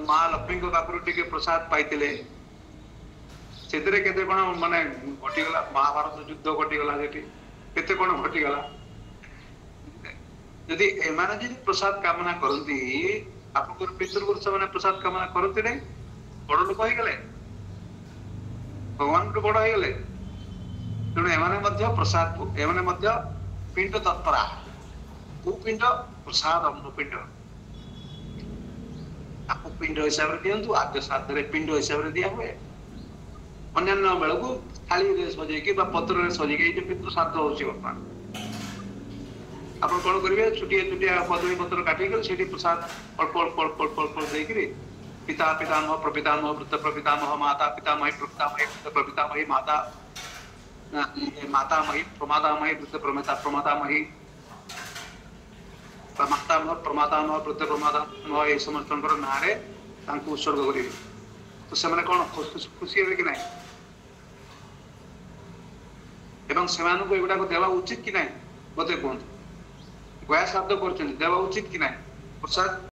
ମା ଲକ୍ଷ୍ମୀଙ୍କ ପାଖରୁ ଟିକେ ପ୍ରସାଦ ପାଇଥିଲେ। ସେଥିରେ କେତେ କଣ ମାନେ ଘଟିଗଲା, ମହାଭାରତ ଯୁଦ୍ଧ ଘଟିଗଲା, ସେଠି କେତେ କଣ ଘଟିଗଲା। ଯଦି ଏମାନେ ଯଦି ପ୍ରସାଦ କାମନା କରନ୍ତି, ଆପଣଙ୍କର ପିତୃପୁରୁଷ ମାନେ ପ୍ରସାଦ କାମନା କରନ୍ତି ନାହିଁ, ବଡ ଲୋକ ହେଇଗଲେ, ଭଗବାନଠୁ ବଡ ହେଇଗଲେ। ତେଣୁ ଏମାନେ ମଧ୍ୟ ପ୍ରସାଦ, ଏମାନେ ମଧ୍ୟ ପିଣ୍ଡ ତତ୍ପରା। କୋଉ ପିଣ୍ଡ? ପ୍ରସାଦ ଅନ୍ନ ପିଣ୍ଡ। ତାକୁ ପିଣ୍ଡ ହିସାବରେ ଦିଅନ୍ତୁ। ଆଦ୍ୟ ଶ୍ରାଦ୍ଧରେ ପିଣ୍ଡ ହିସାବରେ ଦିଆ ହୁଏ। ଅନ୍ୟାନ୍ୟ ବେଳକୁ ଥାଳିରେ ସଜେଇକି ବା ପତ୍ରରେ ସଜେଇକି, ଏଇ ଯୋଉ ପିତୃ ଶ୍ରାଦ୍ଧ ହଉଛି ବର୍ତ୍ତମାନ, ଆପଣ କଣ କରିବେ? ଛୋଟିଆ ଛୋଟିଆ କଦଳୀ ପତ୍ର କାଟିକି ସେଠି ପ୍ରସାଦ ଅଳ୍ପ ଅଳ୍ପ ଅଳ୍ପ ଅଳ୍ପ ଅଳ୍ପ ଦେଇକିରି ପିତା ପିତାମହ ପ୍ରପିତାମହ ବୃଦ୍ଧ ପ୍ରପିତାମହ ମାତା ପିତାମହୀ ପ୍ରପିତାମହୀ ବୃଦ୍ଧ ପ୍ରପିତାମହୀ ମାତା ମାତାମହୀ ପ୍ରମାତାମହୀ ବୃଦ୍ଧ ପ୍ରମାତାମହୀ ମାତାମହ ପ୍ରମାତାମହ ବୃଦ୍ଧ ପ୍ରମାତାମହ ଏଇ ସମସ୍ତଙ୍କର ନାଁରେ ତାଙ୍କୁ ଉତ୍ସର୍ଗ କରିବେ। ତ ସେମାନେ କଣ ଖୁସି ହେବେ କି ନାହିଁ? ଏବଂ ସେମାନଙ୍କୁ ଏଗୁଡାକ ଦେବା ଉଚିତ କି ନାହିଁ ମତେ କୁହନ୍ତୁ। ଗୟା ଶ୍ରାଦ୍ଧ କରୁଛନ୍ତି, ଦେବା ଉଚିତ କି ନାହିଁ ପ୍ରସାଦ?